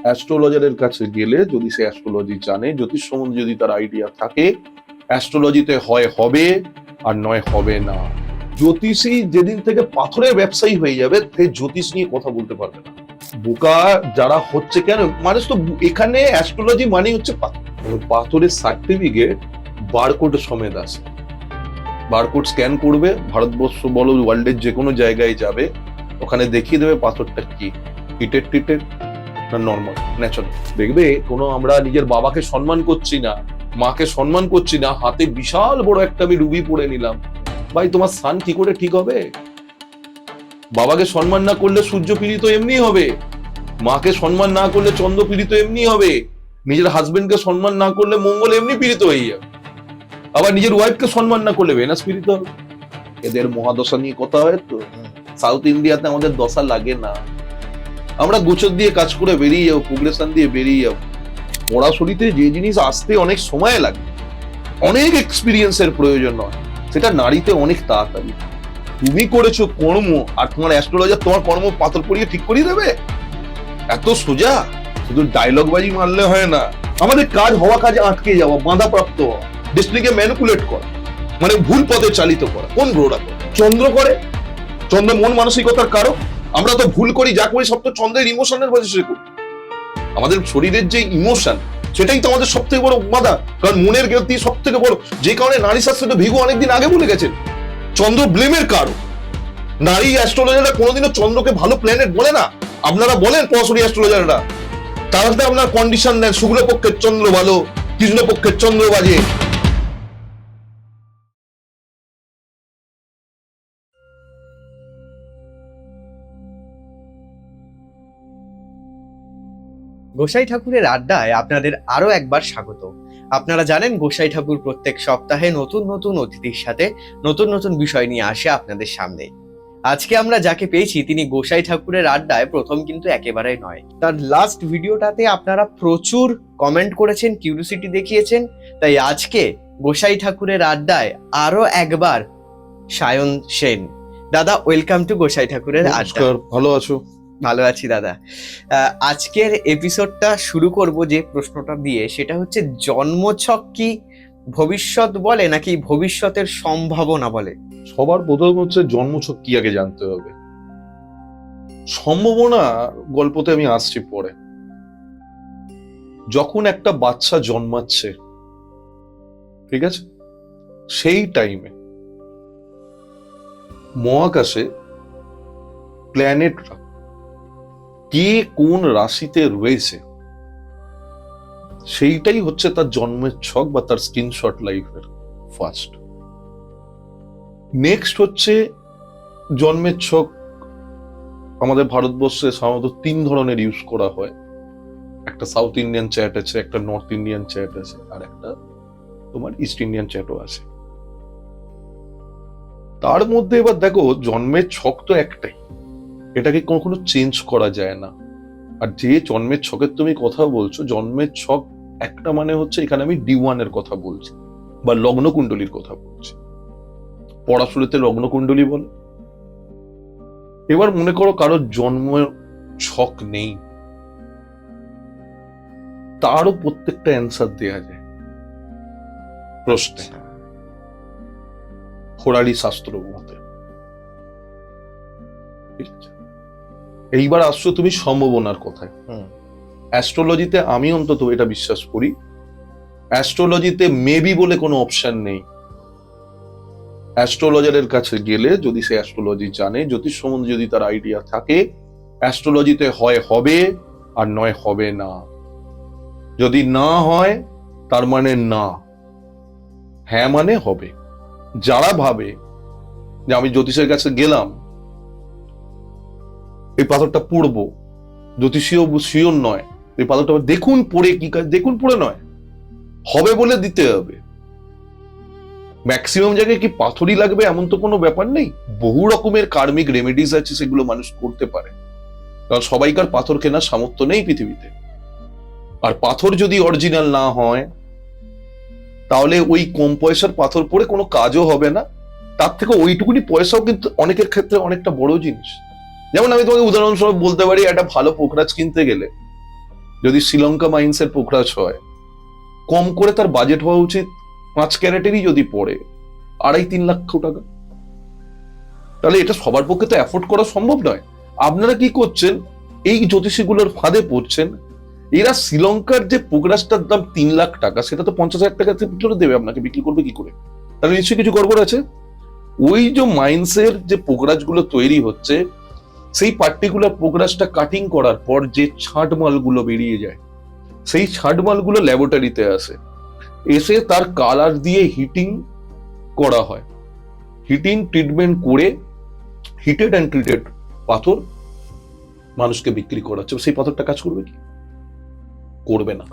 অ্যাস্ট্রোলজারের কাছে গেলে যদি সে অ্যাস্ট্রোলজি জানে, জ্যোতিষ সম্বন্ধে যদি তার আইডিয়া থাকে, অ্যাস্ট্রোলজিতে হয় হবে আর নয় হবে না। জ্যোতিষী যেদিন থেকে পাথরের ব্যবসায়ী হয়ে যাবে, সে জ্যোতিষ নিয়ে কথা বলতে পারবে না। বোকা যারা হচ্ছে, কেন মানুষ তো এখানে অ্যাস্ট্রোলজি মানে হচ্ছে পাথরের সার্টিফিকেট বারকোড সমেত আছে। বারকোড স্ক্যান করবে, ভারতবর্ষ বলো ওয়ার্ল্ডের যে কোনো জায়গায় যাবে, ওখানে দেখিয়ে দেবে পাথরটা কি হিটেড টিটেড না নর্মাল ন্যাচারাল। দেখবে কোনো আমরা নিজের বাবাকে সম্মান করছি না, মাকে সম্মান করছি না, হাতে বিশাল বড় একটা আমি রুবি পরে নিলাম, ভাই তোমার সান কি করে ঠিক হবে? বাবাকে সম্মান না করলে সূর্য পীড়িত এমনি হবে, মাকে সম্মান না করলে চন্দ্র পীড়িত এমনি হবে, নিজের হাজবেন্ডকে সম্মান না করলে মঙ্গল এমনি পীড়িত হয়ে যাবে, আবার নিজের ওয়াইফকে সম্মান না করলে ভেনাস পীড়িত হবে। এদের মহাদশা নিয়ে কথা হয় তো। সাউথ ইন্ডিয়াতে আমাদের দশা লাগে না, আমরা গোচর দিয়ে কাজ করে বেরিয়ে যাবো, প্রোগ্রেশন দিয়ে বেরিয়ে যাবো। পড়াশোনাতে যে জিনিস আসতে অনেক সময় লাগে, অনেক এক্সপিরিয়েন্সের প্রয়োজন হয়, সেটা নারীতে অনেক তাড়াতাড়ি। তুমি করেছো কর্ম, আর তোমার অ্যাস্ট্রোলজার তোমার কর্ম পাথর পরিয়ে ঠিক করিয়ে দেবে? এত সোজা? শুধু ডায়লগ বাজি মারলে হয় না, আমাদের কাজ হওয়া কাজে আটকে যাওয়া, বাধাপ্রাপ্ত হওয়া, ডেস্টিনিকে ম্যানিপুলেট করা, মানে ভুল পথে চালিত করা। কোন গ্রহটা করে? চন্দ্র করে। চন্দ্র মন মানসিকতার কারক। আমরা তো ভুল করি, যা করি সব তো চন্দ্রের ইমোশনের বসে করি। আমাদের শরীরের যে ইমোশন, সেটাই তো আমাদের সব থেকে বড় বাধা। কারণ মনের গতি সব থেকে বড়, যে কারণে নারী শাস্ত্রে তো ভিগু অনেকদিন আগে বলে গেছেন, চন্দ্র ব্লেমের কারণ। নারী অ্যাস্ট্রোলজাররা কোনোদিনও চন্দ্রকে ভালো প্ল্যানেট বলে না। আপনারা বলেন পড়াশোনা অ্যাস্ট্রোলজাররা, তারা আপনার কন্ডিশন দেন, শুক্ল পক্ষের চন্দ্র ভালো, কৃষ্ণ পক্ষের চন্দ্র বাজে। গোসাই ঠাকুরের আড্ডায় আপনাদের আরো একবার স্বাগত। আপনারা জানেন গোসাই ঠাকুর প্রত্যেক সপ্তাহে নতুন নতুন অতিথির সাথে নতুন নতুন বিষয় নিয়ে আসে আপনাদের সামনে। আজকে আমরা যাকে পেয়েছি তিনি গোসাই ঠাকুরের আড্ডায় প্রথম কিন্তু একেবারেই নয়। তার লাস্ট ভিডিওটাতে আপনারা প্রচুর কমেন্ট করেছেন, কিউরিওসিটি দেখিয়েছেন, তাই আজকে গোসাই ঠাকুরের আড্ডায় আরো একবার সায়ন সেন। দাদা, ওয়েলকাম টু গোসাই ঠাকুরের আড্ডা। ভালো আছো? ভালো আছি দাদা। আজকের এপিসোডটা শুরু করব যে প্রশ্নটা দিয়ে, সেটা হচ্ছে জন্মছক কি ভবিষ্যৎ বলে নাকি ভবিষ্যতের সম্ভাবনা বলে? সবার প্রথম হচ্ছে জন্মছক কি আগে জানতে হবে। সম্ভাবনা গল্পতে আমি আসছি পরে। যখন একটা বাচ্চা জন্মাচ্ছে, ঠিক আছে, সেই টাইমে মহাকাশে প্ল্যানেটরা কে কোন রাশিতে রয়েছে, সেইটাই হচ্ছে তার জন্মের ছক বা তার স্ক্রিনশট লাইফের ফার্স্ট। নেক্সট হচ্ছে জন্মের ছক আমাদের ভারতবর্ষে সাধারণত 3 ধরনের ইউজ করা হয়। একটা সাউথ ইন্ডিয়ান চ্যাট আছে, একটা নর্থ ইন্ডিয়ান চ্যাট আছে, আর একটা তোমার ইস্ট ইন্ডিয়ান চ্যাটও আছে। তার মধ্যে এবার দেখো, জন্মের ছক তো একটাই, এটাকে কখনো চেঞ্জ করা যায় না। আর যে জন্মের ছকের তুমি কথা বলছো, জন্মের ছক একটা মানে হচ্ছে, এখানে আমি D1 এর কথা বলছি বা লগ্ন কুণ্ডলীর কথা বলছি। পড়াশোনাতে লগ্ন কুণ্ডলী বলে। এবার মনে করো কারোর জন্মের ছক নেই, তারও প্রত্যেকটা অ্যান্সার দেয়া যায় প্রশ্নে, খোরালি শাস্ত্র মতে। ঠিক আছে, এইবার আসছো তুমি সম্ভাবনার কথায়। অ্যাস্ট্রোলজিতে আমি অন্তত এটা বিশ্বাস করি, অ্যাস্ট্রোলজিতে মেবি বলে কোনো অপশন নেই। অ্যাস্ট্রোলজারের কাছে গেলে যদি সে অ্যাস্ট্রোলজি জানে, জ্যোতিষ সম্বন্ধে যদি তার আইডিয়া থাকে, অ্যাস্ট্রোলজিতে হয় হবে আর নয় হবে না। যদি না হয় তার মানে না, হ্যাঁ মানে হবে। যারা ভাবে যে আমি জ্যোতিষের কাছে গেলাম, এই পাথরটা পড়বো, জ্যোতিষীয় শিওর নয়, এই পাথরটা দেখুন পড়ে কি কাজ, দেখুন পড়ে নয়, হবে বলে দিতে হবে। ম্যাক্সিমাম জায়গায় কি পাথরই লাগবে এমন তো কোনো ব্যাপার নেই। বহু রকমের কার্মিক রেমেডিস আছে, সেগুলো মানুষ করতে পারে, কারণ সবাইকার পাথর কেনার সামর্থ্য নেই পৃথিবীতে। আর পাথর যদি অরিজিনাল না হয়, তাহলে ওই কম পয়সার পাথর পরে কোনো কাজও হবে না। তার থেকে ওইটুকুনি পয়সাও কিন্তু অনেকের ক্ষেত্রে অনেকটা বড় জিনিস। যেমন আমি তোমাকে উদাহরণস্বরূপ বলতে পারি, একটা ভালো পোখরাজ কিনতে গেলে যদি শ্রীলঙ্কা মাইন্সের পোখরাজ হয়, কম করে তার বাজেট হওয়া উচিত 5 ক্যারেটেরই যদি পড়ে 2.5-3 লক্ষ টাকা। তাহলে এটা সবার পক্ষে তো অ্যাফোর্ড করা সম্ভব নয়। আপনারা কি করছেন, এই জ্যোতিষীগুলোর ফাঁদে পড়ছেন। এরা শ্রীলঙ্কার যে পোখরাজটার দাম 3 লাখ টাকা, সেটা তো 50,000 টাকা বিক্রি দেবে আপনাকে, বিক্রি করবে কি করে? তাহলে নিশ্চয়ই কিছু গড়বড় আছে। ওই যে মাইন্সের যে পোখরাজ গুলো তৈরি হচ্ছে, সেই পার্টিকুলার পোখরাজটা কাটিং করার পর যে ছাঁট মালগুলো বেরিয়ে যায়, সেই ছাঁট মালগুলো ল্যাবরেটরিতে আসে, এসে তার কালার দিয়ে হিটিং করা হয়। হিটিং ট্রিটমেন্ট করে হিটেড অ্যান্ড ট্রিটেড পাথর মানুষকে বিক্রি করা হচ্ছে। সেই পাথরটা কাজ করবে কি? করবে না।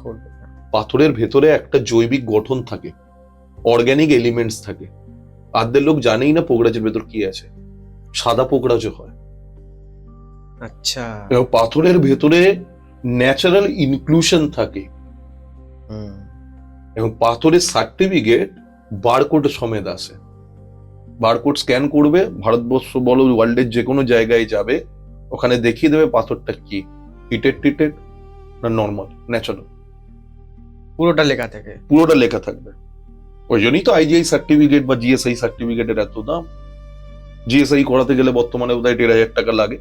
পাথরের ভেতরে একটা জৈবিক গঠন থাকে, অর্গানিক এলিমেন্টস থাকে। আর্ধেক লোক জানেই না পোখরাজের ভেতর কি আছে। সাদা পোখরাজও হয়। আচ্ছা। এবং পাথরের ভেতরে ন্যাচারাল ইনক্লুশন থাকে। এবং পাথরের সার্টিফিকেট বারকোড সমেত আসে। বারকোড স্ক্যান করবে, ভারতবর্ষ বলো ওয়ার্ল্ডের যে কোনো জায়গায় যাবে, ওখানে দেখিয়ে দেবে পাথরটা কি, হিটেড ট্রিটেড না নর্মাল ন্যাচারাল, পুরোটা লেখা থাকে, পুরোটা লেখা থাকবে। ওই জন্যই তো আইজিআই সার্টিফিকেট বা জিএসআই সার্টিফিকেটের এত দাম। জিএসআই করাতে গেলে বর্তমানে বোধহয় 1,500 টাকা লাগে,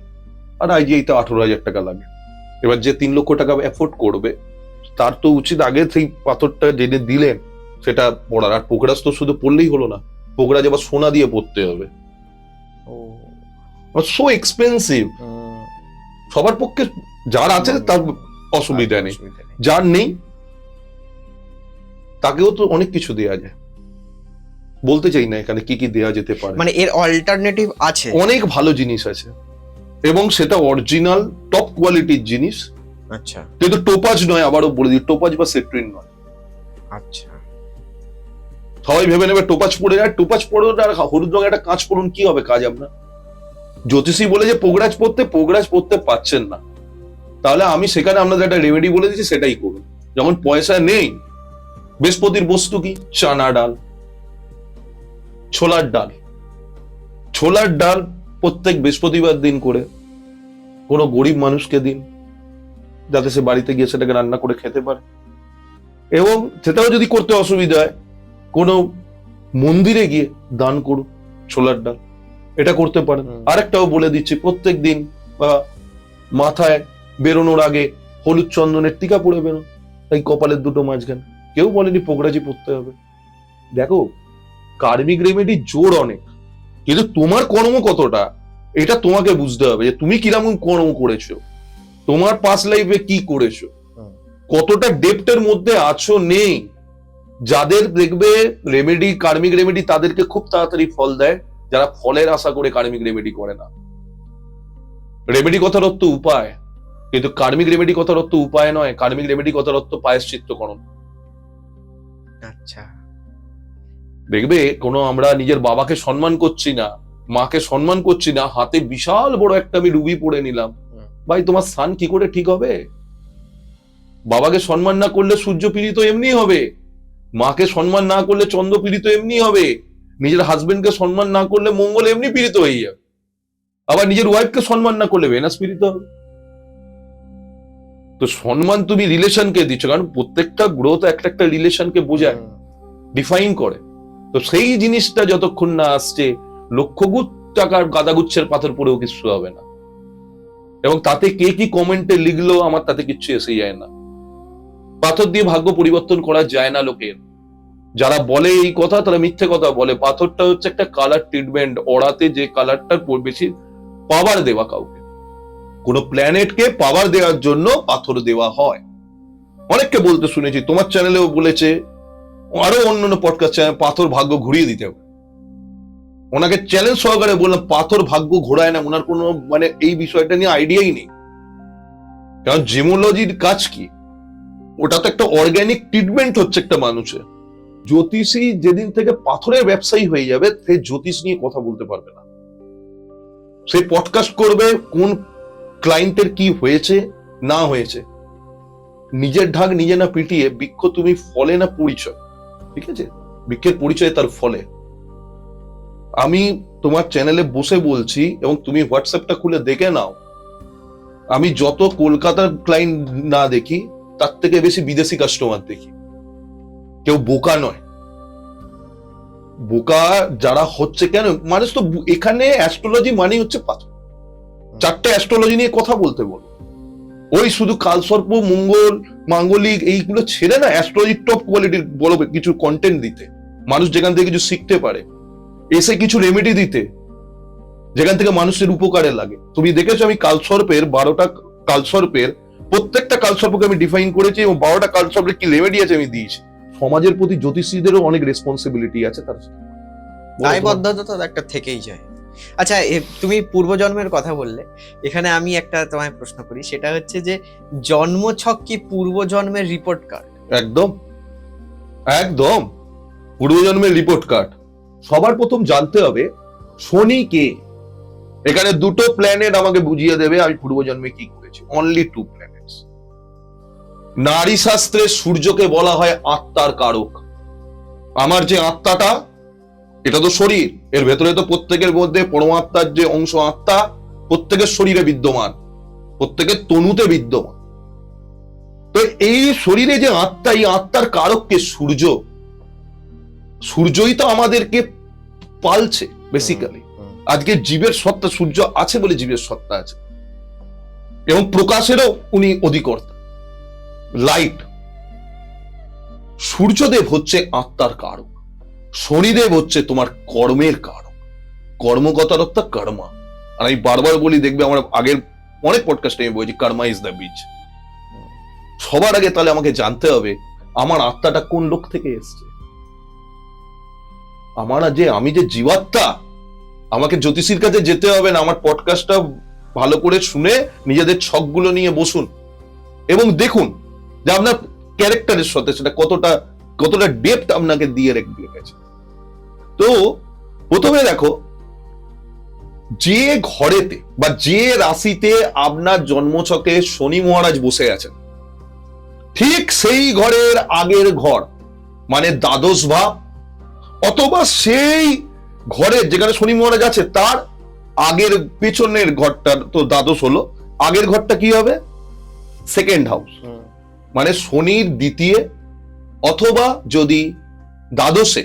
আর আইজিআই তে 18,000 টাকা লাগে। এবার যে 3 লক্ষ টাকা এফোর্ড করবে, তার তো উচিত আগে সেই পাথরটা জেনে দিলেন সেটা পড়ার। আর পোখরাজ তো শুধু পড়লেই হলো না, পোখরাজ আবার সোনা দিয়ে পড়তে হবে। So expensive. সবার পক্ষে যার আছে তার অসুবিধা নেই, যার নেই তাকেও তো অনেক কিছু দেয়া যায়। বলতে চাই না এখানে কি কি দেয়া যেতে পারে, মানে এর অল্টারনেটিভ আছে, অনেক ভালো জিনিস আছে এবং সেটা অরিজিনাল টপ কোয়ালিটির জিনিস। আচ্ছা, কিন্তু টোপাজ নয়, আবারও বলে দিই, টোপাজ বা সেট্রিন নয়। আচ্ছা। সবাই ভেবে নেবে টোপাজ পড়ে যায়, টোপাজ পড়ে আর হলুদ রঙের একটা কাঁচ পড়ুন, কি হবে কাজ আপনার? জ্যোতিষী বলে যে পোখরাজ পড়তে পাচ্ছেন না, তাহলে আমি সেখানে আপনাদের একটা রেমেডি বলে দিচ্ছি, সেটাই করুন। যখন পয়সা নেই, বৃহস্পতির বস্তু কি? চানা ডাল, ছোলার ডাল। ছোলার ডাল প্রত্যেক বৃহস্পতিবার দিন করে কোনো গরিব মানুষকে দিন, যাতে সে বাড়িতে গিয়ে সেটাকে রান্না করে খেতে পারে। এবং সেটাও যদি করতে অসুবিধা হয়, কোনো মন্দিরে গিয়ে দান করুন ছোলার ডাল, এটা করতে পারেন। আরেকটাও বলে দিচ্ছি, প্রত্যেক দিন বা মাথায় বেরোনোর আগে হলুদ চন্দনের টিকা পরে বেরোন, এই কপালের দুটো মাঝখানে। কেউ বলেনি পোখরাজি পড়তে হবে। দেখো, কার্মিক রেমেডি জোর অনেক, কিন্তু তোমার কর্ম কতটা এটা তোমাকে বুঝতে হবে, যে তুমি কিরকম কর্ম করেছো, তোমার পাস্ট লাইফে কি করেছো, কতটা ডেপথের মধ্যে আছো নেই। যাদের দেখবে রেমেডি, কার্মিক রেমেডি, তাদেরকে খুব তাড়াতাড়ি ফল দেয়, যারা ফলের আশা করে কার্মিক রেমেডি করে না। রেমেডি কথার অর্থ উপায়, কিন্তু কার্মিক রেমেডি কথার অর্থ উপায় নয়। কার্মিক রেমেডি কথার অর্থ প্রায়শ্চিত্তকরণ। আচ্ছা, দেখবে কোনো আমরা নিজের বাবাকে সম্মান করছি না, মাকে সম্মান করছি না, হাতে বিশাল বড় একটা আমি রুবি পরে নিলাম, ভাই তোমার স্থান কি করে ঠিক হবে? বাবাকে সম্মান না করলে সূর্য পীড়িত এমনি হবে, মাকে সম্মান না করলে চন্দ্র পীড়িত এমনি হবে, নিজের হাজবেন্ডকে সম্মান না করলে মঙ্গল এমনি পীড়িত হয়ে যাবে, আবার নিজের ওয়াইফকে সম্মান না করলে ভেনাস পীড়িত হবে। তো সম্মান তুমি রিলেশনকে দিচ্ছ, কারণ প্রত্যেকটা গ্রোথ একটা একটা রিলেশনকে বোঝায়, ডিফাইন করে। তো সেই জিনিসটা যতক্ষণ না আসছে, লক্ষগুট টাকার গাদাগুচ্ছের পাথর পরেও কিছু হবে না। এবং তাতে কে কি কমেন্টে লিখলো আমার তাতে কিচ্ছু এসে যায় না। পাথর দিয়ে ভাগ্য পরিবর্তন করা যায় না লোকের। যারা বলে এই কথা তারা মিথ্যে কথা বলে। পাথরটা হচ্ছে একটা কালার ট্রিটমেন্ট, ওড়াতে যে কালারটার বেশি পাওয়ার দেওয়া, কাউকে কোন প্ল্যানেটকে পাওয়ার দেওয়ার জন্য পাথর দেওয়া হয়। অনেককে বলতে শুনেছি, তোমার চ্যানেলেও বলেছে, আরো অন্যান্য পডকাস্ট চ্যানেল, পাথর ভাগ্য ঘুরিয়ে দিতে হবে। ওনাকে চ্যালেঞ্জ সহকারে বললাম, পাথর ভাগ্য ঘোরায় না। ওনার কোনো মানে এই বিষয়টা নিয়ে আইডিয়াই নেই। কারণ জিমোলজির কাজ কি? ওটা তো একটা অর্গানিক ট্রিটমেন্ট হচ্ছে একটা মানুষের। জ্যোতিষী যেদিন থেকে পাথরের ব্যবসায়ী হয়ে যাবে, সে জ্যোতিষ নিয়ে কথা বলতে পারবে না। সে পডকাস্ট করবে কোন ক্লায়েন্টের কি হয়েছে না হয়েছে, নিজের ঢাক নিজে না পিটিয়ে। বৃক্ষ তুমি ফলে না পরিচয়, ঠিক আছে? বৃক্ষের পরিচয় তার ফলে। আমি তোমার চ্যানেলে বসে বলছি, এবং তুমি হোয়াটসঅ্যাপটা খুলে দেখে নাও, আমি যত কলকাতার ক্লায়েন্ট না দেখি, তার থেকে বেশি বিদেশি কাস্টমার দেখি। কেউ বোকা নয়, বোকা যারা হচ্ছে কেন, মানুষ তো এখানে অ্যাস্ট্রোলজি মানে হচ্ছে পাথর। 4টে অ্যাস্ট্রোলজি নিয়ে কথা বলতে বলো, ওই শুধু কালসর্প, মঙ্গল, মাঙ্গলিক এইগুলো ছেড়ে না অ্যাস্ট্রোলজি টপ কোয়ালিটির বলো কিছু কন্টেন্ট দিতে, মানুষ যেখান থেকে কিছু শিখতে পারে, এসে কিছু রেমেডি দিতে যেখান থেকে মানুষের উপকারে লাগে। তুমি দেখেছো আমি কালসর্পের 12টা কালসর্পের প্রত্যেকটা কালসর্পকে আমি ডিফাইন করেছি এবং 12টা কালসর্পের কি রেমেডি আছে আমি দিয়েছি। সমাজের প্রতি জ্যোতিষীদেরও অনেক রেসপন্সিবিলিটি আছে, তার দায়বদ্ধতা তো একটা থেকেই যায়। আচ্ছা, তুমি পূর্বজন্মের কথা বললে, এখানে আমি একটা তোমায় প্রশ্ন করি, সেটা হচ্ছে যে জন্মছক কি পূর্বজন্মের রিপোর্ট কার্ড? একদম একদম পূর্বজন্মের রিপোর্ট কার্ড। সবার প্রথম জানতে হবে শনি কে। এখানে 2টো প্ল্যানেট আমাকে বুঝিয়ে দেবে আমি পূর্বজন্মে কি করেছি। Only 2 planets. নারী শাস্ত্রে সূর্যকে বলা হয় আত্মার কারক। আমার যে আত্মাটা, এটা তো শরীর, এর ভেতরে তো প্রত্যেকের মধ্যে পরমাত্মার যে অংশ আত্মা প্রত্যেকের শরীরে বিদ্যমান, প্রত্যেকের তনুতে বিদ্যমান। তো এই শরীরে যে আত্মা, এই আত্মার কারককে সূর্য। সূর্যই তো আমাদেরকে পালছে বেসিক্যালি। আজকে জীবের সত্তা সূর্য আছে বলে জীবের সত্তা আছে, এবং প্রকাশেরও উনি অধিকর্তা, লাইট। সূর্যদেব হচ্ছে আত্মার কারক, শনিদেব হচ্ছে তোমার কর্মের কারক, কর্মকতার অর্থাৎ কর্মা। আর আমি বারবার বলি, দেখবে আমার আগের অনেক পডকাস্টে আমি বলছি কর্মা ইজ দ্য বীজ। সবার আগে তাহলে আমাকে জানতে হবে আমার আত্মাটা কোন লোক থেকে এসছে। আমি যে জীবাত্মা, আমাকে জ্যোতিষীর কাছে যেতে হবে না। আমার পডকাস্টটা ভালো করে শুনে নিজেদের ছকগুলো নিয়ে বসুন এবং দেখুন যে আপনার ক্যারেক্টারের সাথে সেটা কতটা ডেপথ আপনাকে দিয়ে রেখেছে। তো প্রথমে দেখো, যে ঘরেতে বা যে রাশিতে আপনার জন্মছকে শনি মহারাজ বসে আছেন, ঠিক সেই ঘরের আগের ঘর মানে দ্বাদশ ভাব, অথবা সেই ঘরের যেখানে শনি মহারাজ আছে তার আগের পেছনের ঘরটা তো দ্বাদশ হলো, আগের ঘরটা কি হবে? সেকেন্ড হাউস, মানে শনির দ্বিতীয়, অথবা যদি দ্বাদশে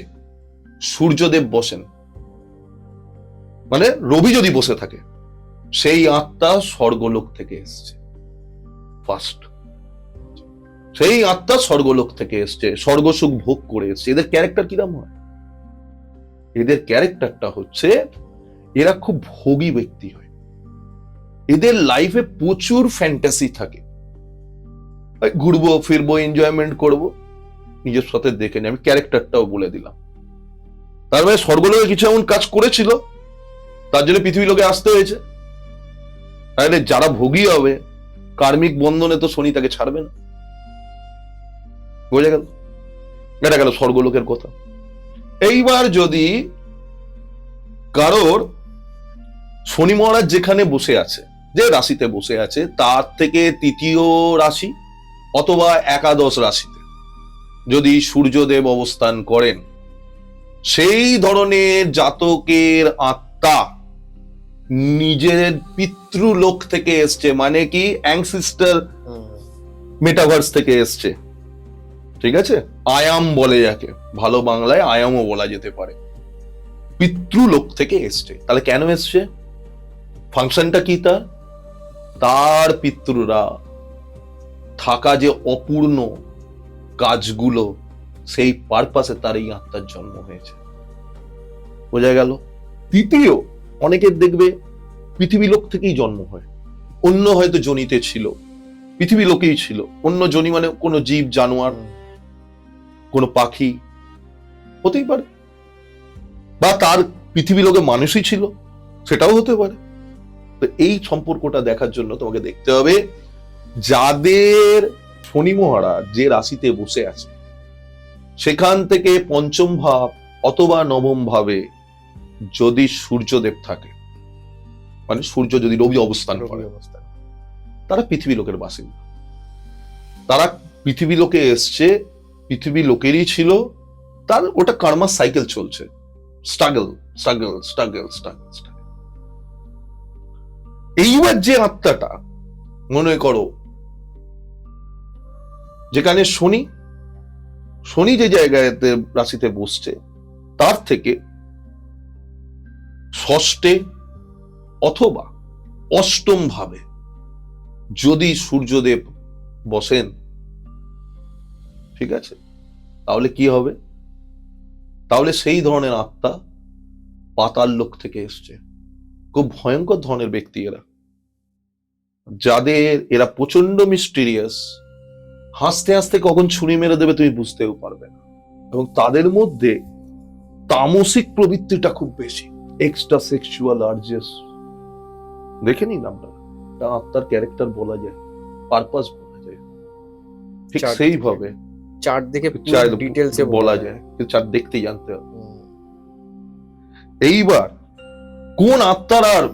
সূর্যদেব বসেন, মানে রবি যদি বসে থাকে, সেই আত্মা স্বর্গলোক থেকে এসছে। ফার্স্ট, সেই আত্মা স্বর্গলোক থেকে এসছে, স্বর্গসুখ ভোগ করে এসছে। এদের ক্যারেক্টার কিরকম হয়? এদের ক্যারেক্টারটা হচ্ছে এরা খুব ভোগী ব্যক্তি হয়, এদের লাইফে প্রচুর ফ্যান্টাসি থাকে, ঘুরবো ফিরবো এনজয়মেন্ট করব, নিজের সাথে দেখে নি। আমি ক্যারেক্টারটাও বলে দিলাম। তার মানে স্বর্গলোকে কিছু এমন কাজ করেছিল, তার জন্য পৃথিবী লোকে আসতে হয়েছে। তাহলে যারা ভোগী হবে, কার্মিক বন্ধনে তো শনি তাকে ছাড়বে না। বোঝা গেল? এটা গেল স্বর্গলোকের কথা। এইবার যদি কারোর শনি মহারাজ যেখানে বসে আছে, যে রাশিতে বসে আছে, তার থেকে তৃতীয় রাশি অথবা একাদশ রাশিতে যদি সূর্যদেব অবস্থান করেন, সেই ধরনের জাতকের আত্মা নিজের পিতৃলোক থেকে এসছে, মানে কি অ্যানসিস্টার মেটাভার্স থেকে এসছে। ঠিক আছে? আয়াম বলে যাকে, ভালো বাংলায় আয়ামও বলা যেতে পারে। পিতৃলোক থেকে এসছে। তাহলে কেন এসছে? ফাংশনটা কি তার পিতৃরা থাকা যে অপূর্ণ কাজগুলো, সেই পারপাসে তার এই আত্মার জন্ম হয়েছে। বোঝা গেল? তৃতীয়, অনেকের দেখবে পৃথিবী লোক থেকেই জন্ম হয়, অন্য হয়তো জনিতে ছিল, পৃথিবী লোকেই ছিল। অন্য জনি মানে কোনো জীব জানোয়ার, কোনো পাখি হতেই পারে, বা তার পৃথিবী লোকে মানুষই ছিল, সেটাও হতে পারে। তো এই সম্পর্কটা দেখার জন্য তোমাকে দেখতে হবে যাদের শনি মহারাজ যে রাশিতে বসে আছে, সেখান থেকে পঞ্চম ভাব অথবা নবম ভাবে যদি সূর্যদেব থাকে, মানে সূর্য যদি রবি অবস্থান করে, তারা পৃথিবী লোকের বাসিন্দা। তারা পৃথিবী লোকে এসছে, পৃথিবী লোকেরই ছিল, তার ওটা কর্মার সাইকেল চলছে, struggle struggle struggle struggle struggle. এইবার যে আত্মাটা, মনে করো যেখানে শনি শনি যে জায়গাতে রাশিতে বসছে তার থেকে ষষ্ঠে অথবা অষ্টম ভাবে যদি সূর্যদেব বসেন, ঠিক আছে, তাহলে কি হবে? তাহলে সেই ধরনের আত্মা পাতাল লোক থেকে এসছে, খুব ভয়ঙ্কর ধরনের ব্যক্তি এরা, যাদের এরা প্রচন্ড মিস্টিরিয়াস, হাসতে হাসতে কখন ছুরি মেরে দেবে তুমি বুঝতেও পারবে না, এবং তাদের মধ্যে তামসিক প্রবৃত্তিটা খুব বেশি, এক্সট্রা সেক্সুয়াল আর্জেস। দেখে নিন আপনারা, আত্মার ক্যারেক্টার বলা যায়, পারপাস বলা যায়, ঠিক চার্ট সেইভাবে চার্ট দেখে ডিটেলসে বলা যায়, কিন্তু চার্ট দেখতেই জানতে হবে। এইবার কোন আত্মার আর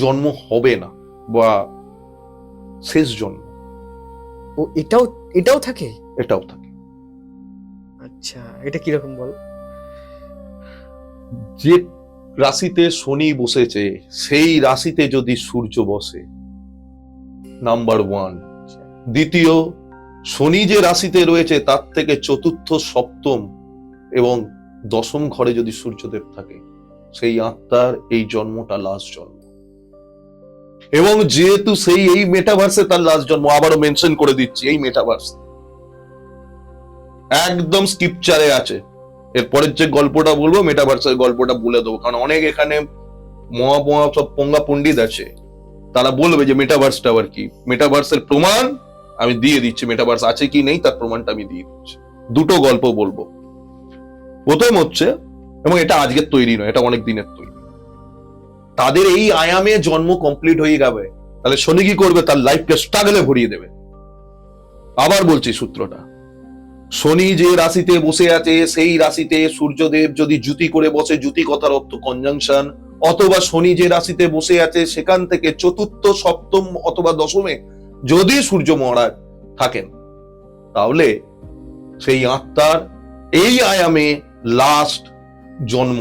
জন্ম হবে না বা শেষ জন্ম, ও এটাও থাকে? এটাও থাকে। আচ্ছা, এটা কিরকম বল? যে রাশিতে শনি বসেছে সেই রাশিতে যদি সূর্য বসে, নাম্বার 1। দ্বিতীয়, শনি যে রাশিতে রয়েছে তার থেকে চতুর্থ, সপ্তম এবং দশম ঘরে যদি সূর্যদেব থাকে, সেই আত্মার এই জন্মটা লাস্ট জন্ম। এবং যেহেতু সেই এই মেটাভার্সে তার লাস্ট জন্ম, আবারও মেনশন করে দিচ্ছি, এই মেটাভার্স একদম স্ক্রিপচারে আছে। এরপরের যে গল্পটা বলবো মেটাভার্সের গল্পটা বলে দেবো, কারণ অনেক এখানে মহা সব পঙ্গা পণ্ডিত আছে, তারা বলবে যে মেটাভার্সটা আবার কি। মেটাভার্সের প্রমাণ আমি দিয়ে দিচ্ছি, মেটাভার্স আছে কি নেই তার প্রমাণটা আমি দিয়ে দিচ্ছি। দুটো গল্প বলবো। প্রথম হচ্ছে, এবং এটা আজকের তৈরি নয়, এটা অনেক দিনের তৈরি, তাদের এই আয়ামে জন্ম কমপ্লিট হয়ে যাবে, তাহলে শনি কি করবে? তার লাইফকে স্ট্রাগলে ভরিয়ে দেবে। আবার বলছি সূত্রটা, শনি যে রাশিতে বসে আছে সেই রাশিতে সূর্যদেব যদি জুতি করে বসে, জুতি কথার অর্থ কনজাংশন, অথবা শনি যে রাশিতে বসে আছে সেখান থেকে চতুর্থ, সপ্তম অথবা দশমে যদি সূর্য মহারাজ থাকেন, তাহলে সেই আত্মার এই আয়ামে লাস্ট জন্ম।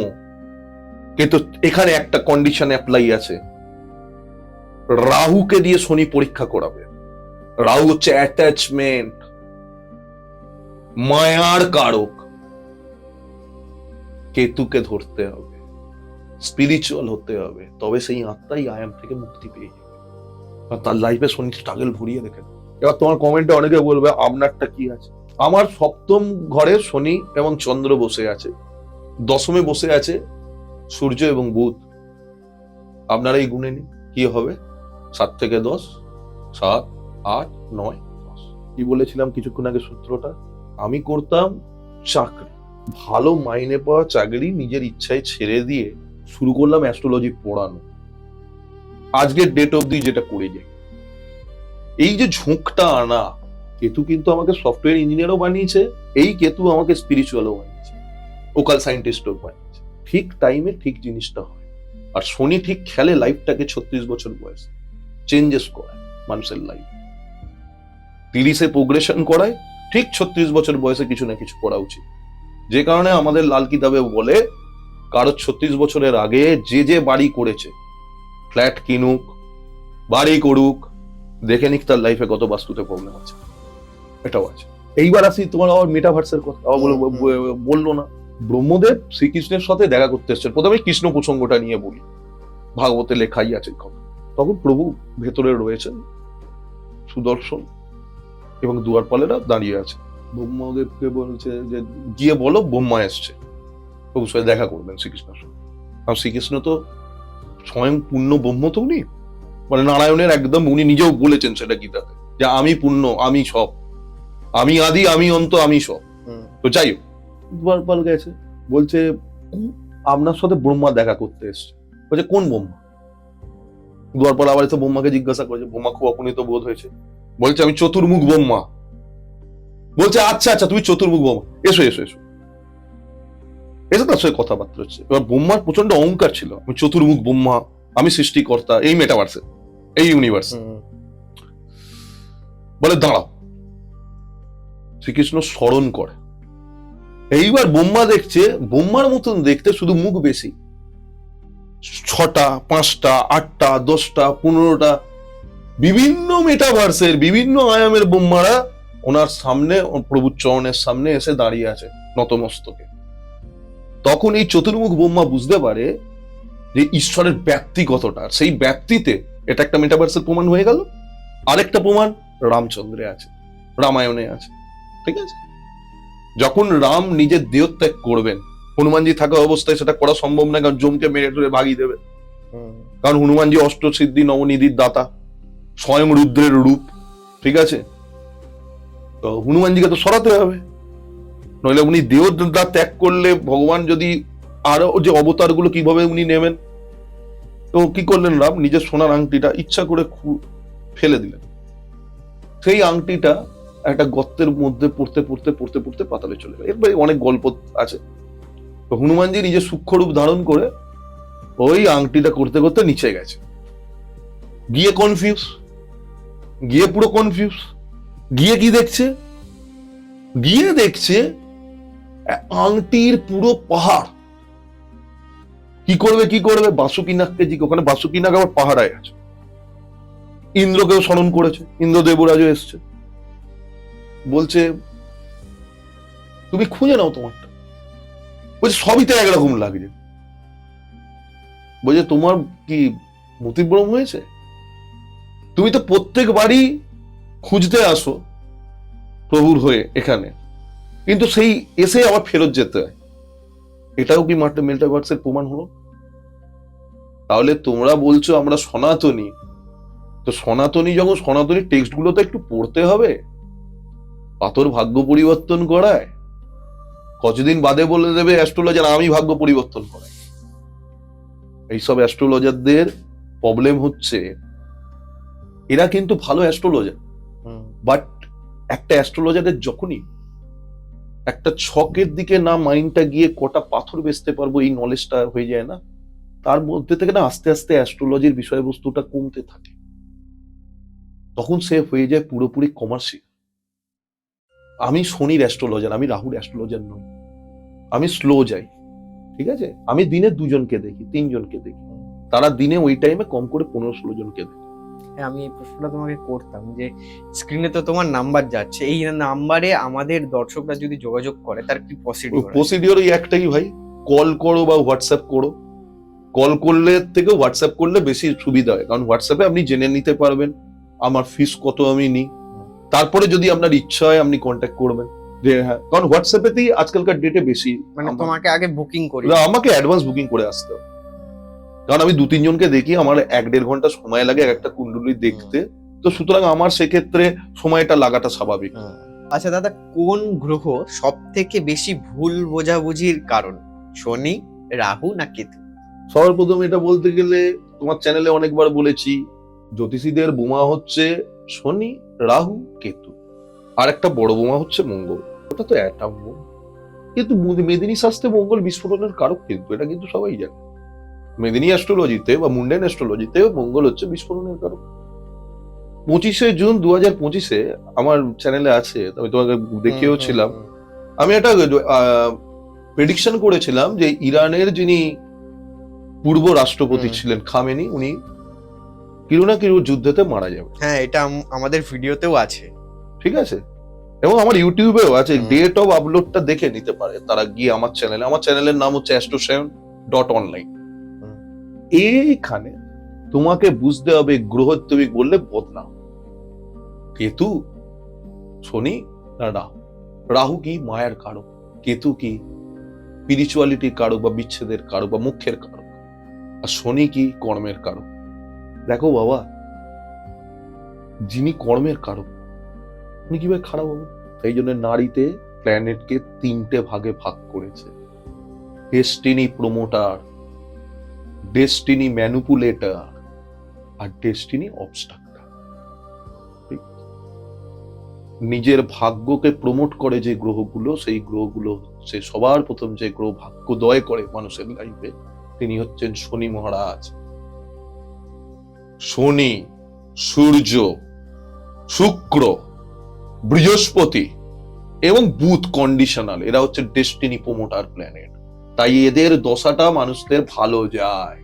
কিন্তু এখানে একটা কন্ডিশন অ্যাপ্লাই আছে, রাহুকে দিয়ে শনি পরীক্ষা করাবে। রাহু হচ্ছে অ্যাটাচমেন্ট, মায়ার কারক। কেতুকে ধরতে হবে, স্পিরিচুয়াল হতে হবে, তবে সেই আত্মাই আয়াম থেকে মুক্তি পেয়ে যাবে। আর তার লাইফে শনি স্ট্রাগল ভরিয়ে দেখেন। এবার তোমার কমেন্টে অনেকে বলবে আপনারটা কি আছে। আমার সপ্তম ঘরে শনি এবং চন্দ্র বসে আছে, দশমে বসে আছে সূর্য এবং বুধ। আপনারা এই গুণে নিন কি হবে, 7 থেকে 10, 7, 8, 9, 10। কি বলেছিলাম কিছুক্ষণ আগে সূত্রটা? আমি করতাম চাকরি, ভালো মাইনে পাওয়া চাকরি নিজের ইচ্ছায় ছেড়ে দিয়ে শুরু করলাম অ্যাস্ট্রোলজি পড়ানো। আজকের ডেট অবধি যেটা করে যাই, এই যে ঝোঁকটা আনা, কেতু কিন্তু আমাকে সফটওয়্যার ইঞ্জিনিয়ারও বানিয়েছে, এই কেতু আমাকে স্পিরিচুয়ালও বানিয়েছে, ওকাল সায়েন্টিস্টও বানিয়েছে। ঠিক টাইমে ঠিক জিনিসটা হয়। আর শনি ঠিক খেলে লাইফটাকে 36 বছর বয়সে চেঞ্জেস করায় মানুষের লাইফ, 30-এ প্রোগ্রেশন করায়, ঠিক 36 বছর বয়সে কিছু না কিছু করা উচিত। যে কারণে আমাদের লাল কিতাবে বলে, কারো 36 বছরের আগে যে যে বাড়ি করেছে, ফ্ল্যাট কিনুক, বাড়ি করুক, দেখে নিক তার লাইফে কত বাস্তুতে প্রবলেম আছে। এটাও আছে। এইবার আসি তোমার আবার মেটাভার্সের কথা। আবার বললো না, ব্রহ্মদেব শ্রীকৃষ্ণের সাথে দেখা করতে এসছেন। প্রথমে কৃষ্ণ প্রসঙ্গটা নিয়ে বলি, ভাগবতে লেখাই আছে কথা। তখন প্রভু ভেতরে রয়েছেন, সুদর্শন এবং দুয়ারপালেরা দাঁড়িয়ে আছে। ব্রহ্মদেবকে বলছে যে গিয়ে বলো ব্রহ্মা এসছে, প্রভুর সাথে দেখা করবেন শ্রীকৃষ্ণের সঙ্গে। আর শ্রীকৃষ্ণ তো স্বয়ং পূর্ণ ব্রহ্ম, তো উনি মানে নারায়ণের একদম, উনি নিজেও বলেছেন সেটা গীতাতে, যে আমি পূর্ণ, আমি সব, আমি আদি, আমি অন্ত, আমি সব। তো যাই হোক, দুয়ারপাল গেছে, বলছে আপনার সাথে ব্রহ্মা দেখা করতে এসছে। বলছে কোন ব্রহ্মা? দুয়ারপাল আবার তো ব্রহ্মাকে জিজ্ঞাসা করেছে, ব্রহ্মা খুব অপনীত বোধ হয়েছে, বলছে আমি চতুর্মুখ ব্রহ্মা। বলছে আচ্ছা আচ্ছা তুমি চতুর্মুখ ব্রহ্মা, এসো এসো এসো এসে তার সাথে কথাবার্তা হচ্ছে। এবার ব্রহ্মার প্রচন্ড অহংকার ছিল, আমি চতুর্মুখ ব্রহ্মা, আমি সৃষ্টিকর্তা এই মেটাভার্সে, এই ইউনিভার্সে। বলে দাঁড়াও, শ্রীকৃষ্ণ স্মরণ করে। এইবার ব্রহ্মা দেখছে ব্রহ্মার মতন দেখতে, শুধু মুখ বেশি, 6টা, 5টা, 8টা, 10টা, 15টা বিভিন্ন মেটাভার্সের বিভিন্ন আয়ামের ব্রহ্মারা ওনার সামনে প্রভুর চরণের সামনে এসে দাঁড়িয়ে আছে নতমস্তকে। তখন এই চতুর্মুখ ব্রহ্মা বুঝতে পারে যে ঈশ্বরের ব্যাপ্তি কতটা। সেই ব্যাপ্তিতে এটা একটা মেটাভার্সের প্রমাণ হয়ে গেল। আরেকটা প্রমাণ রামচন্দ্রে আছে, রামায়ণে আছে। ঠিক আছে, যখন রাম নিজের দেহত্যাগ করবেন, হনুমানজি থাকা অবস্থায় সেটা করা সম্ভব না, কারণ জমকে মেরে ধরে ভাগিয়ে দেবে। কারণ হনুমানজি অষ্টসিদ্ধি নবনিধির দাতা, স্বয়ং রুদ্রের রূপ। ঠিক আছে, তো হনুমানজিকে তো সরাতে হবে, নইলে উনি দেহটা ত্যাগ করলে ভগবান যদি আরো যে অবতার গুলো কিভাবে উনি নেবেন। তো কি করলেন রাম, নিজের সোনার আংটিটা ইচ্ছা করে ফেলে দিলেন। সেই আংটিটা একটা গর্তের মধ্যে পড়তে পড়তে পড়তে পড়তে পাতালে চলে গেল। এরপরে অনেক গল্প আছে। তো হনুমানজি নিজের সূক্ষ্ম রূপ ধারণ করে ওই আংটিটা করতে করতে নিচে গেছে, গিয়ে পুরো কনফিউজ। গিয়ে কি দেখছে, আংটির পুরো পাহাড়। কি করবে বাসুকিনাগকে ওখানে বাসুকিনাগ আবার পাহাড়ায় আছে। ইন্দ্রকেও স্মরণ করেছে, ইন্দ্র দেবরাজও এসছে, বলছে তুমি খুঁজে নাও তোমারটা। বলছে সবই তো একরকম লাগছে। বলছে তোমার কি মতিভ্রম হয়েছে? তুমি তো প্রত্যেকবারই খুঁজতে আসো প্রভুর হয়ে এখানে, কিন্তু সেই এসে আবার ফেরত যেতে হয়। এটাও কি মেটাভার্সের প্রমাণ হলো? তাহলে তোমরা বলছো আমরা সনাতনী, তো সনাতনী যখন সনাতনী টেক্সট গুলো তো একটু পড়তে হবে। পাথর ভাগ্য পরিবর্তন করায়, কতদিন বাদে বলে দেবে অ্যাস্ট্রোলজার আমি ভাগ্য পরিবর্তন করাই। এইসব অ্যাস্ট্রোলজারদের প্রবলেম হচ্ছে এরা কিন্তু ভালো অ্যাস্ট্রোলজার, বাট একটা অ্যাস্ট্রোলজারের যখনই একটা ছকের দিকে না মাইন্ডটা গিয়ে কটা পাথর বেচতে পারবো এই নলেজটা হয়ে যায় না, তার মধ্যে থেকে না আস্তে আস্তে অ্যাস্ট্রোলজির বিষয়বস্তুটা কমতে থাকে। তখন সে হয়ে যায় পুরোপুরি কমার্শিয়াল। আমি শনির অ্যাস্ট্রোলজার, আমি রাহুর অ্যাস্ট্রোলজার নই। আমি স্লো যাই, ঠিক আছে, আমি দিনে 2 জনকে দেখি, 3 জনকে দেখি, তারা দিনে ওই টাইমে কম করে 15-16 জনকে দেখি। আমি এই প্রশ্নটা তোমাকে করতাম যে স্ক্রিনে তো তোমার নাম্বার যাচ্ছে, এই নাম্বারে আমাদের দর্শকরা যদি যোগাযোগ করে তার কি প্রসিডিওর ওই একটাই ভাই, কল করো বা হোয়াটসঅ্যাপ করো। কল করলে থেকে হোয়াটসঅ্যাপ করলে বেশি সুবিধা হয়, কারণ হোয়াটসঅ্যাপে আপনি জেনে নিতে পারবেন আমার ফিস কত আমি নিই। তারপরে যদি আপনার ইচ্ছা হয় আপনি কন্ট্যাক্ট করবেন যে হ্যাঁ, কারণ হোয়াটসঅ্যাপেতেই আজকালকার ডেটে বেশি, মানে তোমাকে আগে বুকিং করি, আমাকে অ্যাডভান্স বুকিং করে আসতে হবে। কারণ আমি 2-3 জনকে দেখি, আমার 1-1.5 ঘন্টা সময় লাগে একটা কুণ্ডলী দেখতে। তো সুতরাং আমার সেক্ষেত্রে সময়টা লাগাটা স্বাভাবিক। আচ্ছা দাদা, কোন গ্রহ সব থেকে বেশি ভুল বোঝাবুঝির কারণ, শনি, রাহু না কেতু? সবার প্রথম এটা বলতে গেলে তোমার চ্যানেলে অনেকবার বলেছি, জ্যোতিষীদের বোমা হচ্ছে শনি, রাহু, কেতু, আর একটা বড় বোমা হচ্ছে মঙ্গল। ওটা তো অ্যাটম বোম। কিন্তু মেদিনী শাস্ত্রে মঙ্গল বিস্ফোরণের কারক, কিন্তু এটা কিন্তু সবাই জানে। মেদিনী অ্যাস্ট্রোলজিতে বা মুন্ডেন অ্যাস্ট্রোলজিতে মঙ্গল হচ্ছে বিস্ফোরণের কারক। 25শে জুন 2025 আমার চ্যানেলে আছে, আমি তোমাকে দেখিয়েও ছিলাম। আমি একটা প্রেডিকশন করেছিলাম যে ইরানের যিনি পূর্ব রাষ্ট্রপতি ছিলেন খামেনি, উনি কিরু না কিরু যুদ্ধেতে মারা যাবে। হ্যাঁ, এটা আমাদের ভিডিওতেও আছে, ঠিক আছে, এবং আমার ইউটিউবেও আছে। ডেট অফ আপলোডটা দেখে নিতে পারে তারা গিয়ে আমার চ্যানেলের নাম হচ্ছে astroseven.online। এইখানে তোমাকে বুঝতে হবে গ্রহ, তুমি বললে বদনাম, কেতু, শনি না রাহু। রাহু কি মায়ের কারক, কেতু কি স্পিরিচুয়ালিটির কারক বা বিচ্ছেদের কারক বা মুখ্যের কারক, আর শনি কি কর্মের কারক। দেখো বাবা, যিনি কর্মের কারক উনি কিভাবে খারাপ হবে? সেই জন্য নারীতে প্ল্যানেটকে 3টে ভাগে ভাগ করেছে: ডেস্টিনি প্রমোটার, ডেস্টিনি ম্যানিপুলেটর, আর ডেস্টিনি অবস্ট্রাক্টর। নিজের ভাগ্যকে প্রমোট করে যে গ্রহগুলো, সেই গ্রহগুলো হচ্ছে সবার প্রথম যে গ্রহ ভাগ্যোদয় করে মানুষের লাইফে, তিনি হচ্ছেন শনি মহারাজ। শনি, সূর্য, শুক্র, বৃহস্পতি এবং বুধ কন্ডিশনাল, এরা হচ্ছে ডেস্টিনি প্রমোটার প্ল্যানেট। তাই এদের দশাটা মানুষদের ভালো যায়,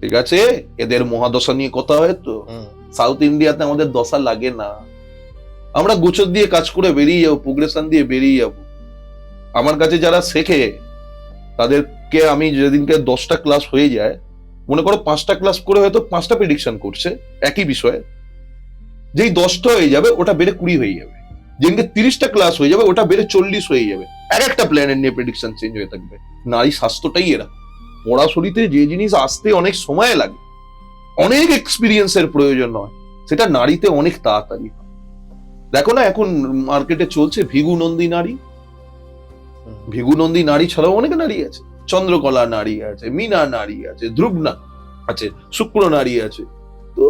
ঠিক আছে। এদের মহাদশা নিয়ে কথা হয় তো, সাউথ ইন্ডিয়াতে আমাদের দশা লাগে না, আমরা গোচর দিয়ে কাজ করে বেরিয়ে যাবো, প্রোগ্রেশন দিয়ে বেরিয়ে যাবো। আমার কাছে যারা শেখে তাদেরকে আমি যেদিনকে 10টা ক্লাস হয়ে যায়, মনে করো 5টা ক্লাস করে হয়তো 5টা প্রেডিকশন করছে একই বিষয়ে, যেই 10টা হয়ে যাবে ওটা বেড়ে 20 হয়ে যাবে, যেদিনকে 30টা ক্লাস হয়ে যাবে ওটা বেড়ে 40 হয়ে যাবে। একটা প্ল্যানেট নিয়ে প্রেডিকশন চেঞ্জ হয়ে থাকবে। নারী স্বাস্থ্যটাই এরা। পড়াশোনাতে যে জিনিস আসতে অনেক সময় লাগে, অনেক এক্সপিরিয়েন্সের প্রয়োজন হয়, সেটা নারীতে অনেক তাড়াতাড়ি হয়। দেখো না এখন মার্কেটে চলছে ভিগু নন্দী নারী। ভিগু নন্দী নারী ছাড়াও অনেক নারী আছে, চন্দ্রকলা নারী আছে, মীনা নারী আছে, ধ্রুবনা আছে, শুক্র নারী আছে। তো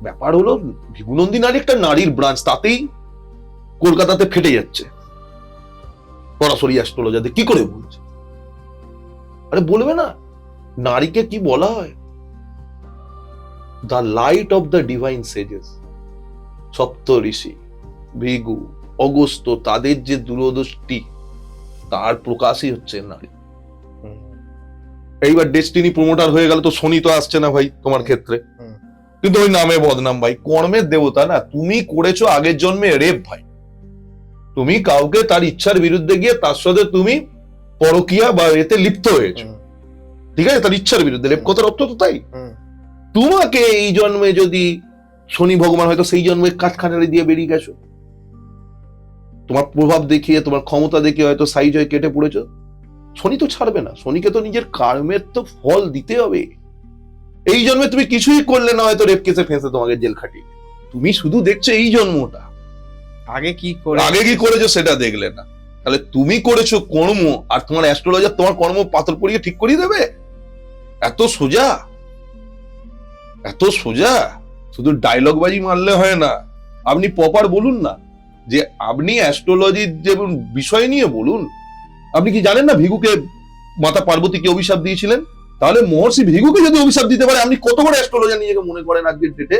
ব্যাপার হলো ভিগু নন্দী নারী একটা নারীর ব্রাঞ্চ, তাতেই কলকাতাতে ফেটে যাচ্ছে সরাসরি অ্যাস্ট্রোলজারদের। কি করে বলছে? আরে বলবে না, নারীকে কি বলা হয়? The light of the divine sages. সপ্ত ঋষি, ভিগু, অগস্ত্য, তাদের যে দূরদৃষ্টি, তার প্রকাশই হচ্ছে নারী। এইবার ডেস্টিনি প্রমোটার হয়ে গেল তো শনি তো আসছে না ভাই তোমার ক্ষেত্রে, কিন্তু ওই নামে বদনাম ভাই। কর্মের দেবতা না, তুমি করেছো আগের জন্মে রেপ ভাই। তুমি কাউকে তার ইচ্ছার বিরুদ্ধে গিয়ে তার সাথে তুমি পরকিয়া বা এতে লিপ্ত হয়েছো, ঠিক আছে? তার ইচ্ছার বিরুদ্ধে, রেপ কথার অর্থ তো তাই। তোমাকে এই জন্মে যদি শনি ভগবান হয়তো সেই জন্মে কাঠখানারি দিয়ে বেরিয়ে গেছো, তোমার প্রভাব দেখিয়ে, তোমার ক্ষমতা দেখিয়ে হয়তো সাইজ হয়ে কেটে পড়েছো, শনি তো ছাড়বে না। শনিকে তো নিজের কর্মের তো ফল দিতে হবে। এই জন্মে তুমি কিছুই করলে না, হয়তো রেপ কেসে ফেঁসে তোমাকে জেল খাটিয়ে। তুমি শুধু দেখছো এই জন্মটা, আগে কি করেছো সেটা দেখলে না। তাহলে তুমি করেছো কর্ম, আর তোমার অ্যাস্ট্রোলজার তোমার কর্ম পাথর পড়িয়ে ঠিক করিয়ে দেবে? এত সোজা, এত সোজা? শুধু ডায়লগ বাজি মারলে হয় না, আপনি প্রপার বলুন না যে আপনি অ্যাস্ট্রোলজির যে বিষয় নিয়ে বলুন। আপনি কি জানেন না ভিগুকে মাতা পার্বতীকে অভিশাপ দিয়েছিলেন? তাহলে মহর্ষি ভিগুকে যদি অভিশাপ দিতে পারে, আপনি কত বড় অ্যাস্ট্রোলজার নিজেকে মনে করেন আজকের ডেটে?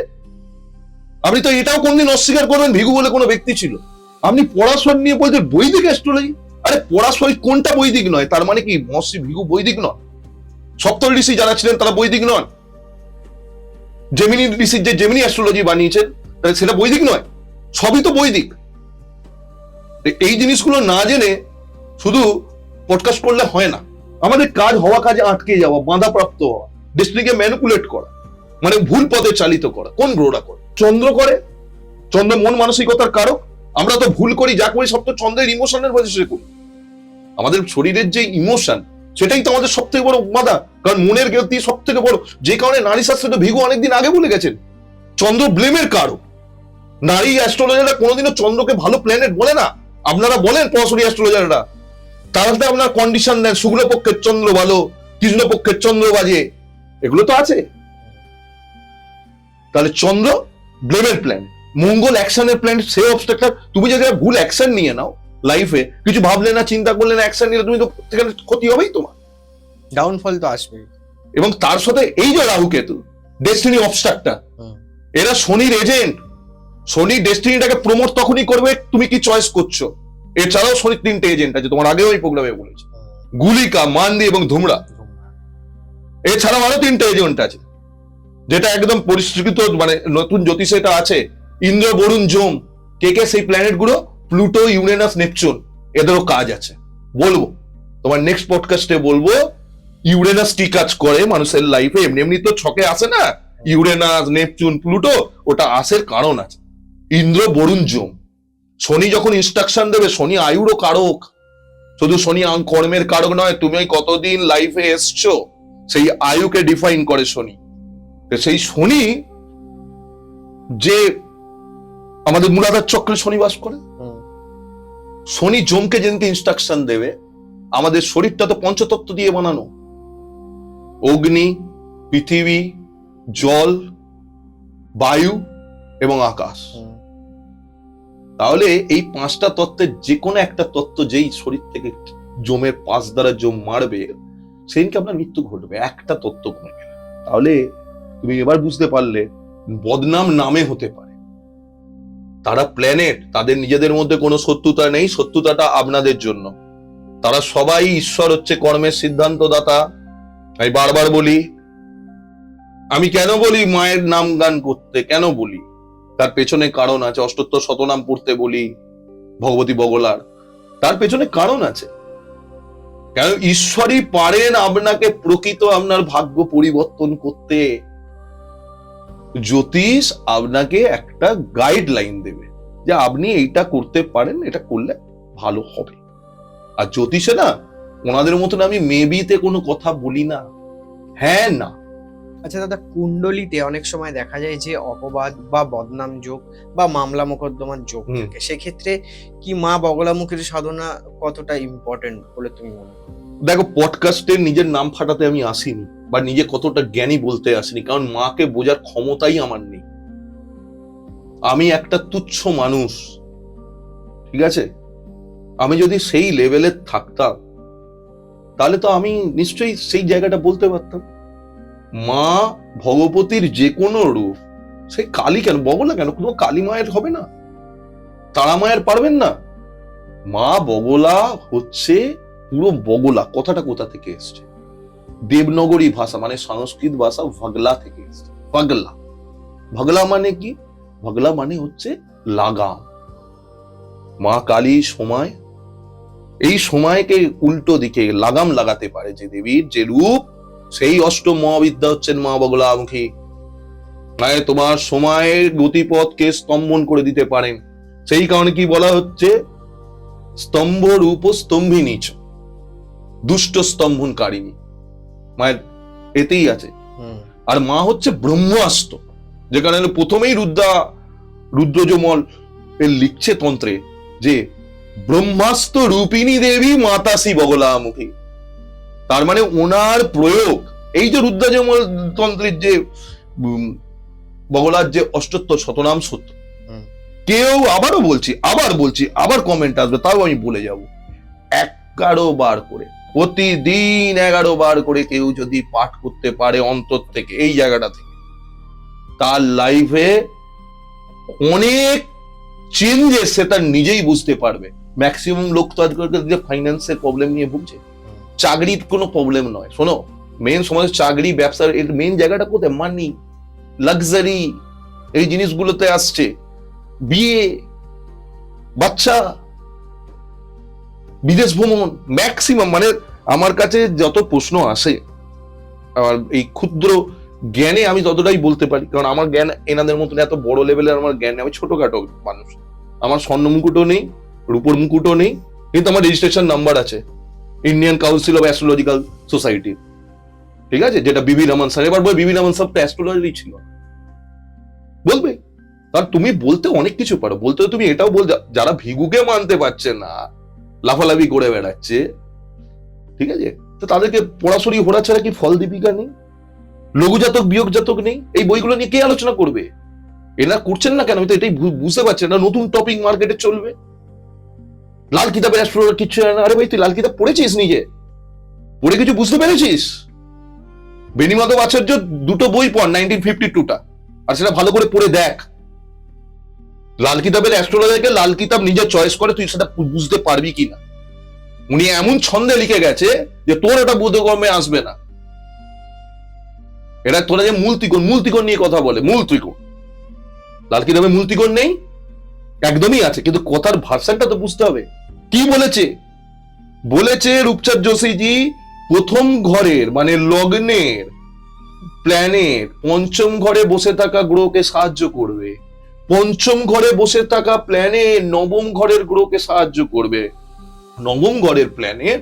আপনি তো এটাও কোনদিন অস্বীকার করবেন ভিগু বলে কোনো ব্যক্তি ছিল? আপনি পড়াশোনা নিয়ে বলছেন বৈদিক অ্যাস্ট্রোলজি। আরে পড়াশোনা কোনটা বৈদিক নয়? তার মানে কি মহর্ষি ভিগু বৈদিক নয়? সপ্ত ঋষি যারা ছিলেন তারা বৈদিক নন? জেমিনি ঋষির যে জেমিনি অ্যাস্ট্রোলজি বানিয়েছেন সেটা বৈদিক নয়? সবই তো বৈদিক। এই জিনিসগুলো না জেনে শুধু পডকাস্ট করলে হয় না। আমাদের কাজ হওয়া কাজে আটকে যাওয়া, বাধাপ্রাপ্ত হওয়া, ডেস্টিনিকে ম্যানিপুলেট করা, মানে ভুল পথে চালিত করা। কোন গ্রহটা করে? চন্দ্র করে। চন্দ্র মন মানসিকতার কারক। আমরা তো ভুল করি, যা করি সব তো চন্দ্রের ইমোশনের বজে করি। আমাদের শরীরের যে ইমোশন, সেটাই তো আমাদের সব থেকে বড় বাধা। কারণ মনের গতি সব থেকে বড়, যে কারণে নারী শাস্ত্রে তো ভিগু অনেকদিন আগে বলে গেছেন চন্দ্র ব্লেমের কারক। নারী অ্যাস্ট্রোলজাররা কোনোদিনও চন্দ্রকে ভালো প্ল্যানেট বলে না। আপনারা বলেন পরাশরী অ্যাস্ট্রোলজাররা, তারা আপনার কন্ডিশন দেন, শুক্ল পক্ষের চন্দ্র ভালো, কৃষ্ণ পক্ষের চন্দ্র বাজে, এগুলো তো আছে। তাহলে চন্দ্র ব্লেমের প্ল্যানেট, মঙ্গল অ্যাকশনের প্ল্যানেট, সে অবস্ট্রাকচার। তুমি যদি ভুল অ্যাকশন নিয়ে নাও লাইফে, কিছু ভাবলে না, চিন্তা করলে না, অ্যাকশন নিলে, তুমি তো সেখানে ক্ষতি হবেই, তোমার ডাউনফল তো আসবে। এবং তার সাথে এই যে রাহু কেতু ডেস্টিনি অবস্ট্রাক্টার, এরা শনির এজেন্ট। শনি ডেস্টিনিটাকে প্রমোট তখনই করবে তুমি কি চয়েস করছো। এছাড়াও শনির 3টে এজেন্ট আছে, তোমার আগেও এই প্রোগ্রামে বলেছি, গুলিকা, মান্দি এবং ধুমরা। এছাড়াও আরো 3টে এজেন্ট আছে, যেটা একদম পরিষ্কৃত, মানে নতুন জ্যোতিষে এটা আছে। ইন্দ্র, বরুণ, যম। কে কে সেই প্ল্যানেট গুলো? Pluto, Uranus, Neptune. এদেরও কাজ আছে, বলবো তোমার নেক্সট পডকাস্টে বলবো ইউরেনাস কি কাজ করে মানুষের লাইফে। এমনি এমনি তো ছকে আসে না ইউরেনাস, নেপচুন, প্লুটো, ওটা আসের কারণ আছে। ইন্দ্র, বরুণ, যম। শনি যখন ইনস্ট্রাকশন দেবে, শনি আয়ুরও কারক। শুধু শনি কর্মের কারক নয়, তুমি ওই কতদিন লাইফে এসছো সেই আয়ুকে ডিফাইন করে শনি। সেই শনি যে আমাদের মূলাধার চক্রে শনি বাস করে, শনি যমকে যেদিনকে ইনস্ট্রাকশন দেবে, আমাদের শরীরটা তো পঞ্চতত্ত্ব দিয়ে বানানো, অগ্নি, পৃথিবী, জল, বায়ু এবং আকাশ। তাহলে এই 5টা তত্ত্বের যে কোনো একটা তত্ত্ব যেই শরীর থেকে জমের পাশ দ্বারা জম মারবে, সেদিনকে আপনার মৃত্যু ঘটবে, একটা তত্ত্ব কমে গেলে। তাহলে তুমি এবার বুঝতে পারলে বদনাম নামে হতে পারে। তারা প্ল্যানেট, তাদের নিজেদের মধ্যে কোনো শত্রুতা নেই, শত্রুতাটা আপনাদের জন্য। তারা সবাই ঈশ্বর হচ্ছে কর্মের সিদ্ধান্তদাতা। আমি বারবার বলি, আমি কেন বলি মায়ের নাম গান করতে, কেন বলি? তার পেছনে কারণ আছে। অষ্টোত্তর শতনাম পড়তে বলি ভগবতী বগলার, তার পেছনে কারণ আছে। কেন ঈশ্বরই পারেন আপনাকে প্রকৃত আপনার ভাগ্য পরিবর্তন করতে। জ্যোতিষ আপনাকে একটা গাইডলাইন দেবে যে আপনি এইটা করতে পারেন, এটা করলে ভালো হবে। আর জ্যোতিষে না ওনাদের মতন আমি মেবিতে কোনো কথা বলি না, হ্যাঁ না। আচ্ছা দাদা, কুণ্ডলিতে অনেক সময় দেখা যায় যে অপবাদ বা বদনাম যোগ বা মামলা মোকদ্দমার যোগ থাকে, সেক্ষেত্রে কি মা বগলামুখীর সাধনা কতটা ইম্পর্টেন্ট বলে তুমি মনে করো? দেখো, পডকাস্টে নিজের নাম ফাটাতে আমি আসিনি, বা নিজে কতটা জ্ঞানী বলতে আসিনি, কারণ মাকে বোঝার ক্ষমতাই আমার নেই। আমি একটা তুচ্ছ মানুষ, ঠিক আছে? আমি যদি সেই লেভেলে থাকতাম তাহলে তো আমি নিশ্চয়ই সেই জায়গাটা বলতে পারতাম। মা ভগবতীর যে কোনো রূপ, সেই কালী কেন, বগলা কেন, কোনো কালী মায়ের হবে না, তারা মায়ের পারবেন না? মা বগলা হচ্ছে পুরো বগলা। কথাটা কোথা থেকে এসছে? দেবনগরী ভাষা, মানে সংস্কৃত ভাষা ভাগলা থেকে এসছে। ভাগলা, ভাগলা মানে কি? ভাগলা মানে হচ্ছে লাগাম। মা কালী সময়, এই সময়কে উল্টো দিকে লাগাম লাগাতে পারে যে দেবীর যে রূপ, সেই অষ্টম মহাবিদ্যা হচ্ছেন মা বগলামুখী। মানে তোমার সময়ের গতিপথকে স্তম্ভন করে দিতে পারেন। সেই কারণে কি বলা হচ্ছে, স্তম্ভ রূপ স্তম্ভিনী চ, দুষ্ট স্তম্ভনকারিণী। মায়ের এতেই আছে। আর মা হচ্ছে ব্রহ্মাস্ত্র, যেখানে প্রথমেই রুদ্রজমল লিখছে তন্ত্রে যে ব্রহ্মাস্ত্র রূপিণী দেবী মাতাসি বগলামুখী। তার মানে ওনার প্রয়োগ, এই যে রুদ্রজমল তন্ত্রের যে বগলার যে অষ্টোত্তর শতনাম সূত্র, কেউ আবার বলছি আবার কমেন্ট আসবে, তাও আমি বলে যাব, 11 বার করে, প্রতিদিন 11 বার করে কেউ যদি পাঠ করতে পারে অন্তর থেকে, এই জায়গাটা থেকে, তার লাইফে অনেক চেঞ্জেস সে তার নিজেই বুঝতে পারবে। ম্যাক্সিমাম লোক তো আজকাল যে ফাইন্যান্সের প্রবলেম নিয়ে ভুগছে, চাকরির কোনো প্রবলেম নয়। শোনো, মেন সমাজে চাকরি, ব্যবসার মেন জায়গাটা কোথায়? মানি, লাক্সারি, এই জিনিসগুলোতে আসছে। বিয়ে, বাচ্চা, বিদেশ ভ্রমণ, ম্যাক্সিমাম। মানে আমার কাছে যত প্রশ্ন আসে, আমার এই ক্ষুদ্র জ্ঞানে আমি ততটাই বলতে পারি, কারণ আমার জ্ঞান এনাদের মতন এত বড় লেভেলের আমার জ্ঞান নেই। আমি ছোটখাটো মানুষ, আমার স্বর্ণ মুকুটও নেই, রূপোর মুকুটও নেই, কিন্তু আমার রেজিস্ট্রেশন নাম্বার আছে Indian council of astrological society, ঠিক আছে, যেটা বিবি রমন স্যার। এবার বিবি রমন স্যার তো অ্যাস্ট্রোলজি ছিল, বলবে। আর তুমি বলতে অনেক কিছু পারো, বলতে তুমি এটাও বল, যারা ভিগুকে মানতে পারছে না, লাফালাফি করে বেড়াচ্ছে, ঠিক আছে, তো তাদেরকে পড়াশোনা ঘোরা ছাড়া কি ফল দীপিকা নেই, লঘু জাতক বিয়োগ জাতক নেই? এই বইগুলো নিয়ে কে আলোচনা করবে? এরা করছেন না কেন? আমি তো এটাই বুঝতে পারছি না। নতুন টপিক মার্কেটে চলবে, লাল কিতাবের অ্যাস্ট্রোলজি কিচ্ছু জানে না। আরে ভাই, তুই লাল কিতাব পড়েছিস? নিজে পড়ে কিছু বুঝতে পেরেছিস? বেণীমাধব আচার্য 2টো বই পড়, 1952টা, আর সেটা ভালো করে পড়ে দেখ। লাল কিতাবের অ্যাস্ট্রোলজিকে লাল কিতাব নিজে চয়েস করে, তুই সেটা বুঝতে পারবি কিনা। উনি এমন ছন্দে লিখে গেছে যে তোর এটা বোধগম্যে আসবে না। এরা তোরা যে মূল ত্রিকোণ নিয়ে কথা বলে, মূল ত্রিকোণ, লাল কিতাবে মূল ত্রিকোণ নেই, একদমই আছে, কিন্তু কথার ভার্সনটা তো বুঝতে হবে। কি বলেছে রূপচাঁদ যোশীজি, প্রথম ঘরের মানে লগ্নের প্ল্যানেট পঞ্চম ঘরে বসে থাকা গ্রহকে সাহায্য করবে, পঞ্চম ঘরে বসে থাকা প্ল্যানেট নবম ঘরের গ্রহকে সাহায্য করবে, নবম ঘরের প্ল্যানেট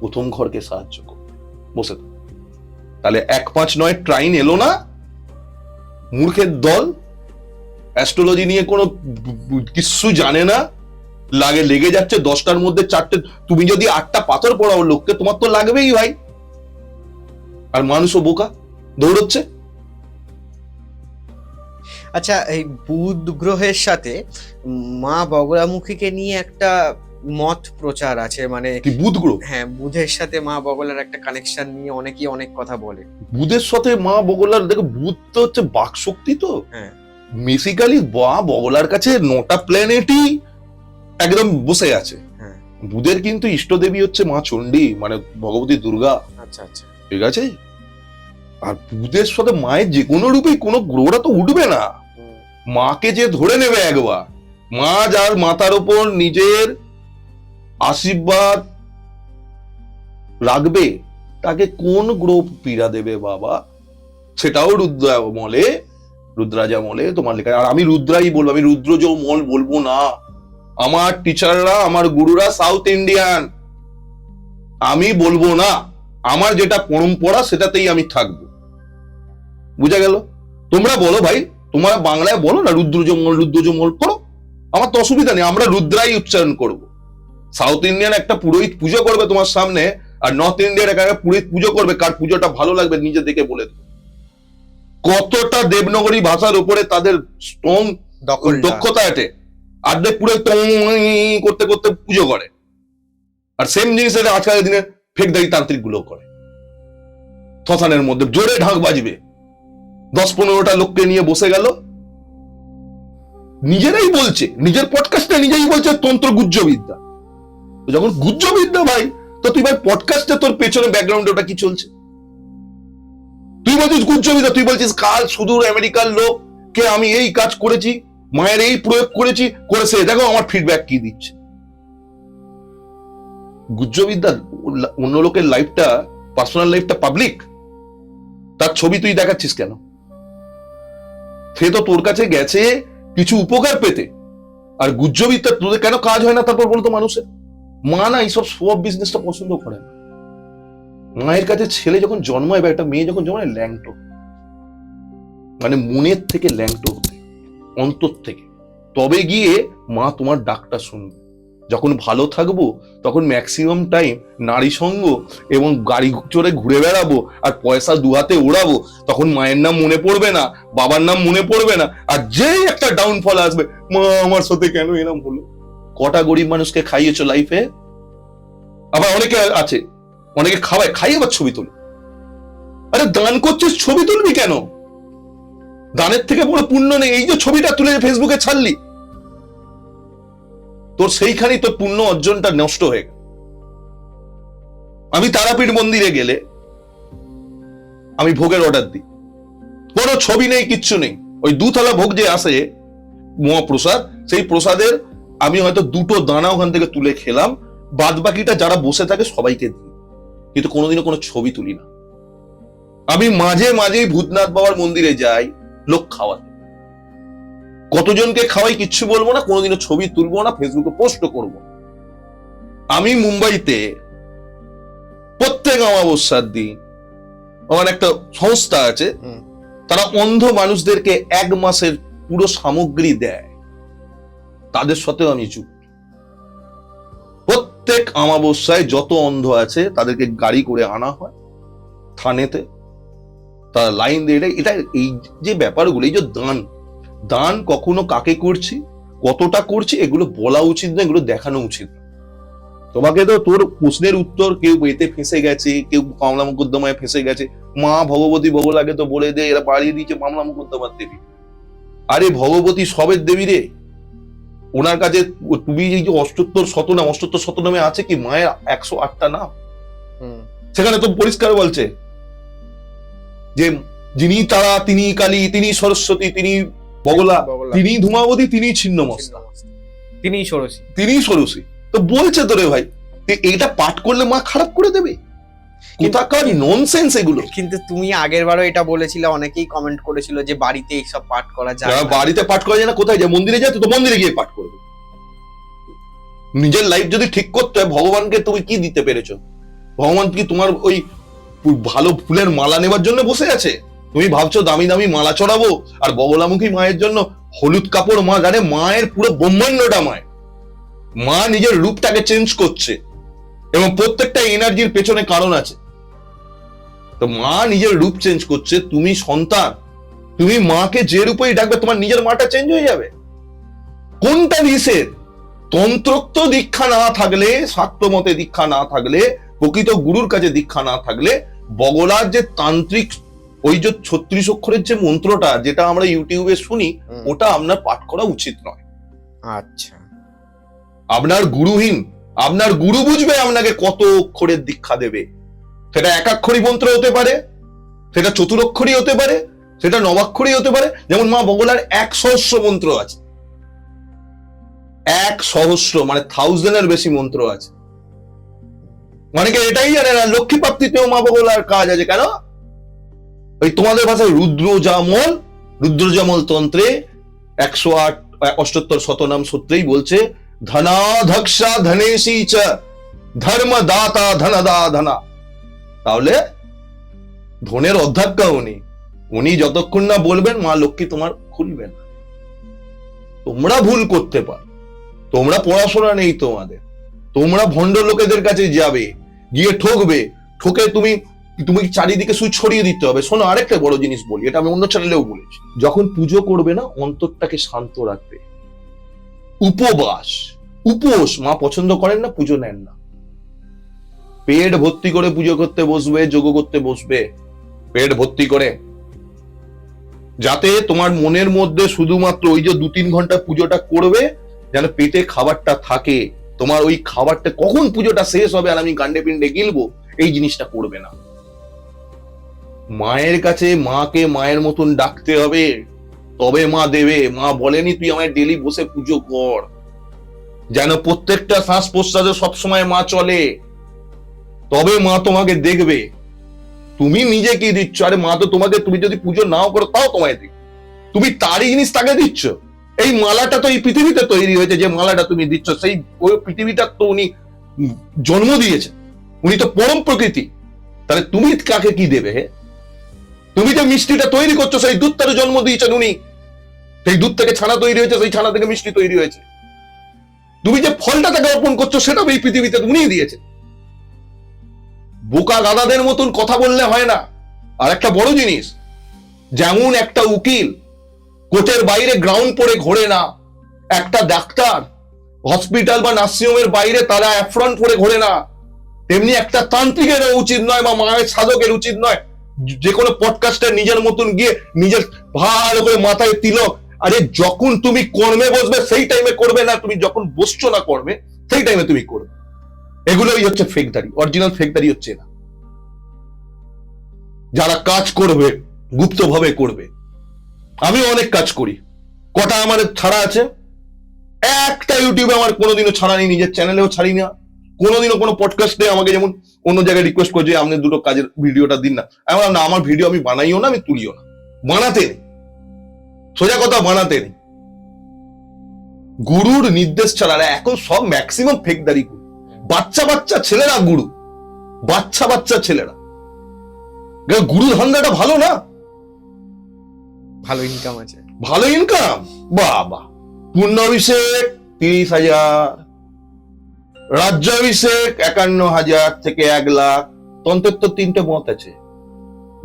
প্রথম ঘরকে সাহায্য করবে বসে থাকা। তাহলে 1-5-9 ট্রাইন এলো না? মূর্খের দল, অ্যাস্ট্রোলজি নিয়ে কোনো কিছু জানে না, লেগে যাচ্ছে 10টার মধ্যে 4টে। তুমি যদি 8টা পাথর পড়াও লোককে, তোমার তো লাগবেই ভাই। আর মানুষও বোকা, দৌড়চ্ছে। আচ্ছা, এই বুধ গ্রহের সাথে মা বগলামুখীকে নিয়ে একটা মত প্রচার আছে, মানে কি বুধ গ্রহ? হ্যাঁ, বুধের সাথে মা বগলার একটা কানেকশন নিয়ে অনেকেই অনেক কথা বলে। বুধের সাথে মা বগলার, দেখো বুধ তো হচ্ছে বাক শক্তি, তো হ্যাঁ, বেসিক্যালি মা বগলার কাছে 9টা প্ল্যানেটই একদম বসে আছে। হ্যাঁ, বুধের কিন্তু ইষ্টদেবী হচ্ছে মা চণ্ডী, মানে ভগবতী দুর্গা, আচ্ছা আচ্ছা, ঠিক আছে। আর বুধের সাথে মায়ের যে কোনো রূপেই কোনো গ্রহটা তো উঠবে না, মাকে যে ধরে নেবে একবার, মা যার মাথার উপর নিজের আশীর্বাদ রাখবে, তাকে কোন গ্রহ পীড়া দেবে বাবা? সেটাও রুদ্রাজমলে তোমার লেখা। আর আমি রুদ্রাই বলবো, আমি রুদ্রজমল বলবো না। আমার টিচাররা, আমার গুরুরা সাউথ ইন্ডিয়ান, আমি বলবো না। আমার যেটা পরম্পরা সেটাতেই আমি থাকবো। বুঝা গেল? তোমরা বলো ভাই, তোমরা বাংলায় বলো না রুদ্রজমল করো, আমার তো অসুবিধা নেই, আমরা রুদ্রাই উচ্চারণ করব। সাউথ ইন্ডিয়ান একটা পুরোহিত পুজো করবে তোমার সামনে, আর নর্থ ইন্ডিয়ার একটা পুরোহিত পুজো করবে, কার পুজোটা ভালো লাগবে নিজে দেখে বলে দেবে। কতটা দেবনগরী ভাষার উপরে তাদের স্ট্রং দক্ষতা আছে, অর্ধেক পুরো করতে করতে পুজো করে। আর সেম জিনিস আজকালের দিনে ফেকদারি তান্ত্রিক গুলো করে। শ্মশানের মধ্যে জোরে ঢাক বাজবে, 10-15টা লোককে নিয়ে বসে গেল, নিজেরাই বলছে, নিজের পডকাস্টে নিজেই বলছে তন্ত্র গুহ্যবিদ্যা। যখন গুহ্যবিদ্যা ভাই, তো তুই ভাই পডকাস্টে তোর পেছনে ব্যাকগ্রাউন্ডে ওটা কি চলছে? তুই বলছিস গুহ্যবিদ্যা, তুই বলছিস কাল সুদূর আমেরিকার লোককে আমি এই কাজ করেছি, মায়ের এই প্রয়োগ করেছি, করেছে দেখো আমার ফিডব্যাক কি দিচ্ছে। গুহ্যবিদ্যা অন্য লোকের লাইফটা, পার্সোনাল লাইফটা পাবলিক, তার ছবি তুই দেখাচ্ছিস কেন? সে তো তোর কাছে গেছে কিছু উপকার পেতে। আর গুহ্যবিদ্যা তোদের কেন কাজ হয় না তারপর বলতো মানুষের? মা না এইসব সব বিজনেসটা পছন্দ করে না। মায়ের কাছে ছেলে যখন জন্মায় বা একটা মেয়ে যখন জন্মায়, ল্যাংটো, মানে মনের থেকে ল্যাংটো হতে, অন্তর থেকে, তবে গিয়ে মা তোমার ডাকটা শুনবে। যখন ভালো থাকবো তখন ম্যাক্সিমাম টাইম নারী সঙ্গ এবং গাড়ি চড়ে ঘুরে বেড়াবো আর পয়সা দুহাতে ওড়াবো, তখন মায়ের নাম মনে পড়বে না, বাবার নাম মনে পড়বে না। আর যেই একটা ডাউনফল আসবে, মা আমার সাথে কেন এরম হলো? কটা গরিব মানুষকে খাইয়েছো লাইফে? আবার অনেকে আছে, অনেকে খাইয়ে আবার ছবি তোলে। আরে দান করছিস, ছবি তুলবি কেন? দানের থেকে বড় পুণ্য নেই। এই যে ছবিটা তুলে ফেসবুকে ছাড়লি, তোর সেইখানেই তোর পুণ্য অর্জনটা নষ্ট হয়ে গেল। আমি তারাপীঠ মন্দিরে গেলে আমি ভোগের অর্ডার দিই, কোনো ছবি নেই, কিচ্ছু নেই। ওই 2 থালা ভোগ যে আসে মহাপ্রসাদ, সেই প্রসাদের আমি হয়তো 2টো দানা ওখান থেকে তুলে খেলাম, বাদ বাকিটা যারা বসে থাকে সবাইকে দিই, কিন্তু কোনোদিনও কোনো ছবি তুলি না। আমি মাঝে মাঝেই ভূতনাথ বাবার মন্দিরে যাই লোক খাওয়াতে, কতজনকে খাওয়াই কিচ্ছু বলবো না, কোনোদিনও ছবি তুলবো না, ফেসবুকে পোস্ট করব। আমি মুম্বাইতে প্রত্যেক অমাবস্যার দিন আমার একটা সংস্থা আছে, তারা অন্ধ মানুষদেরকে 1 মাসের পুরো সামগ্রী দেয়, তাদের সাথেও আমি যুক্ত। প্রত্যেক অমাবস্যায় যত অন্ধ আছে তাদেরকে গাড়ি করে আনা হয় থানেতে, তারা লাইন দিয়ে, এটা এই যে ব্যাপারগুলো, এই যে দান কখনো কাকে করছি, কতটা করছি, এগুলো বলা উচিত না, এগুলো দেখানো উচিত না। তোমাকে তো তোর প্রশ্নের উত্তর, কেউ এতে ফেঁসে গেছে, কেউ মামলা মোকদ্দমায় ফেঁসে গেছে, মা ভগবতী ভোগ লাগে তো বলে দে, এরা বাড়িয়ে দিয়েছে মামলা মোকদ্দমার দেবী। আরে ভগবতী সবের দেবী রে, ওনার কাছে তুমি এই যে অষ্টোত্তর শতনামে আছে কি মায়ের 108টা নাম, সেখানে তো পরিষ্কার বলছে যে যিনি তারা, তিনি কালী, তিনি সরস্বতী, তিনি বগলা, তিনি ধূমাবতী, তিনি ছিন্নমস্তা, তিনি ষোড়শী। তো বলছে তো রে ভাই, এইটা পাঠ করলে মা খারাপ করে দেবে? কোথাকার ননসেন্স এগুলো। কিন্তু তুমি আগের বারও এটা বলেছিলে, অনেকেই কমেন্ট করেছিল যে বাড়িতে এইসব পাঠ করা যায় না। বাড়িতে পাঠ করা যায় না, কোথায় যায়? মন্দিরে যায় তো মন্দিরে গিয়ে পাঠ করবে। নিজের লাইফ যদি ঠিক করতে হয়, ভগবানকে তুমি কি দিতে পেরেছো? ভগবান কি তোমার ওই ভালো ফুলের মালা নেবার জন্য বসে আছে? তুমি ভাবছো দামি দামি মালা চড়াবো, আর বগলামুখী মায়ের জন্য হলুদ কাপড় মা জানে? মায়ের পুরো ব্রহ্মাণ্ডটা মায়ের। মা নিজের রূপটাকে চেঞ্জ করছে, এবং প্রত্যেকটা এনার্জির পেছনে কারণ আছে। তো মা নিজের রূপ চেঞ্জ করছে, তুমি সন্তান, তুমি মাকে যে রূপেই ডাকবে, তোমার নিজের মাটা চেঞ্জ হয়ে যাবে। কোনটা নিষেধ? তন্ত্রোক্ত দীক্ষা না থাকলে, শাক্ত মতে দীক্ষা না থাকলে, প্রকৃত গুরুর কাছে দীক্ষা না থাকলে, বগলার যে তান্ত্রিক ওই যে 36 অক্ষরের যে মন্ত্রটা, যেটা আমরা ইউটিউবে শুনি, ওটা আপনার পাঠ করা উচিত নয়। আচ্ছা, আপনার গুরুহীন, আপনার গুরু বুঝবে আপনাকে কত অক্ষরের দীক্ষা দেবে। সেটা 1 অক্ষরী মন্ত্র হতে পারে, সেটা 4 অক্ষরী হতে পারে, সেটা নবাক্ষরী হতে পারে, যেমন মা বগলার 1 সহস্র মন্ত্র আছে, 1 সহস্র মানে 1000-এর বেশি মন্ত্র আছে। অনেকে এটাই জানে না লক্ষ্মী প্রাপ্তিতেও মা বগলার কাজ আছে। কেন? ওই তোমাদের ভাষায় রুদ্রজামল তন্ত্রে 108 78 শতনাম সূত্রেই বলছে ধনাধক্ষা ধনেশী চ ধর্মদাতা ধনদা ধনা। তাহলে ধনের অধ্যক্ষা উনি যতক্ষণ না বলবেন মা লক্ষ্মী তোমার খুলবেন। তোমরা ভুল করতে পারো, তোমরা পড়াশোনা নেই তোমাদের, তোমরা ভণ্ড লোকেদের কাছে যাবে, গিয়ে ঠকবে, ঠকে তুমি চারিদিকে সুইচ ছড়িয়ে দিতে হবে। শোনো, আরেকটা বড় জিনিস বলি, এটা আমি অন্য চ্যানেলেও বলেছি। যখন পুজো করবে না, অন্তরটাকে শান্ত রাখবে। উপোস মা পছন্দ করেন না, পুজো নেন না। পেট ভর্তি করে পুজো করতে বসবে, যোগ করতে বসবে, পেট ভর্তি করে, যাতে তোমার মনের মধ্যে শুধুমাত্র ওই যে 2-3 ঘন্টা পুজোটা করবে, যেন পেটে খাবারটা থাকে। তোমার ওই খাবারটা কখন পুজোটা শেষ হবে আর আমি গান্ডে পিন্ডে গিলবো, এই জিনিসটা করবে না। মায়ের কাছে মাকে মায়ের মতন ডাকতে হবে, তবে মা দেবে। মা বলেনি তুই আমায় ডেলি বসে পুজো কর, যেন প্রত্যেকটা শ্বাস প্রশ্বাসে সবসময় মা চলে, তবে মা তোমাকে দেখবে। তুমি নিজে কি দিচ্ছ? আরে মা তো তোমাকে, তুমি যদি পুজো নাও করো তাও তোমায় দিক, তুমি তারই জিনিস তাকে দিচ্ছ। এই মালাটা তো এই পৃথিবীতে তৈরি হয়েছে, যে মালাটা তুমি দিচ্ছ সেই ওই পৃথিবীটা তো উনি জন্ম দিয়েছে, উনি তো পরম প্রকৃতি। তাহলে তুমি কাকে কি দেবে? তুমি যে মিষ্টিটা তৈরি করছো সেই দুধটারও জন্ম দিয়েছেন উনি, সেই দুধ থেকে ছানা তৈরি হয়েছে, সেই ছানা থেকে মিষ্টি তৈরি হয়েছে। তুমি যে ফলটা তাকে অর্পণ করছো সেটা এই পৃথিবীতে উনিই দিয়েছে। বোকা গাদাদের মতন কথা বললে হয় না। আর একটা বড় জিনিস, যেমন একটা উকিল কোর্টের বাইরে গ্রাউন্ড পরে ঘোরে না, একটা ডাক্তার হসপিটাল বা নার্সিংহোমের বাইরে তারা অ্যাফ্রন পরে ঘোরে না, তেমনি একটা তান্ত্রিকেরও উচিত নয় বা মায়ের সাধকের উচিত নয় যে কোনো পডকাস্টে নিজের মতন গিয়ে নিজের ভালো করে মাথায় তিলক। আরে যখন তুমি কর্মে বসবে সেই টাইমে করবে না, তুমি যখন বসছো না কর্মে সেই টাইমে তুমি করবে। এগুলোই হচ্ছে ফেকদারি। অরিজিনাল ফেকদারি হচ্ছে না। যারা কাজ করবে গুপ্তভাবে করবে। আমি অনেক কাজ করি, কটা আমার ছাড়া আছে, একটা ইউটিউবে আমার কোনোদিনও ছাড়া নেই, নিজের চ্যানেলেও ছাড়ি না, কোনোদিনও কোনো পডকাস্টে আমাকে যেমন অন্য জায়গায় রিকোয়েস্ট করছে আপনি দুটো কাজের ভিডিওটা দিন না, আমি বললাম না, আমার ভিডিও আমি বানাইও না, আমি তুলিও না, বানাতে নেই, সোজা কথা বানাতে নেই। গুরুর নির্দেশ ছাড়া এখন সব ম্যাক্সিমাম ফেকদারি গুরু, বাচ্চা ছেলেরা গুরু, বাচ্চা ছেলেরা। গুরু ধান্দাটা ভালো না? ভালো ইনকাম আছে, ভালো ইনকাম, বাবা। পূর্ণাভিষেক 30,000, রাজ্যাভিষেক 51,000 থেকে 1 লাখ। তন্ত্রের তো 3টে মত আছে,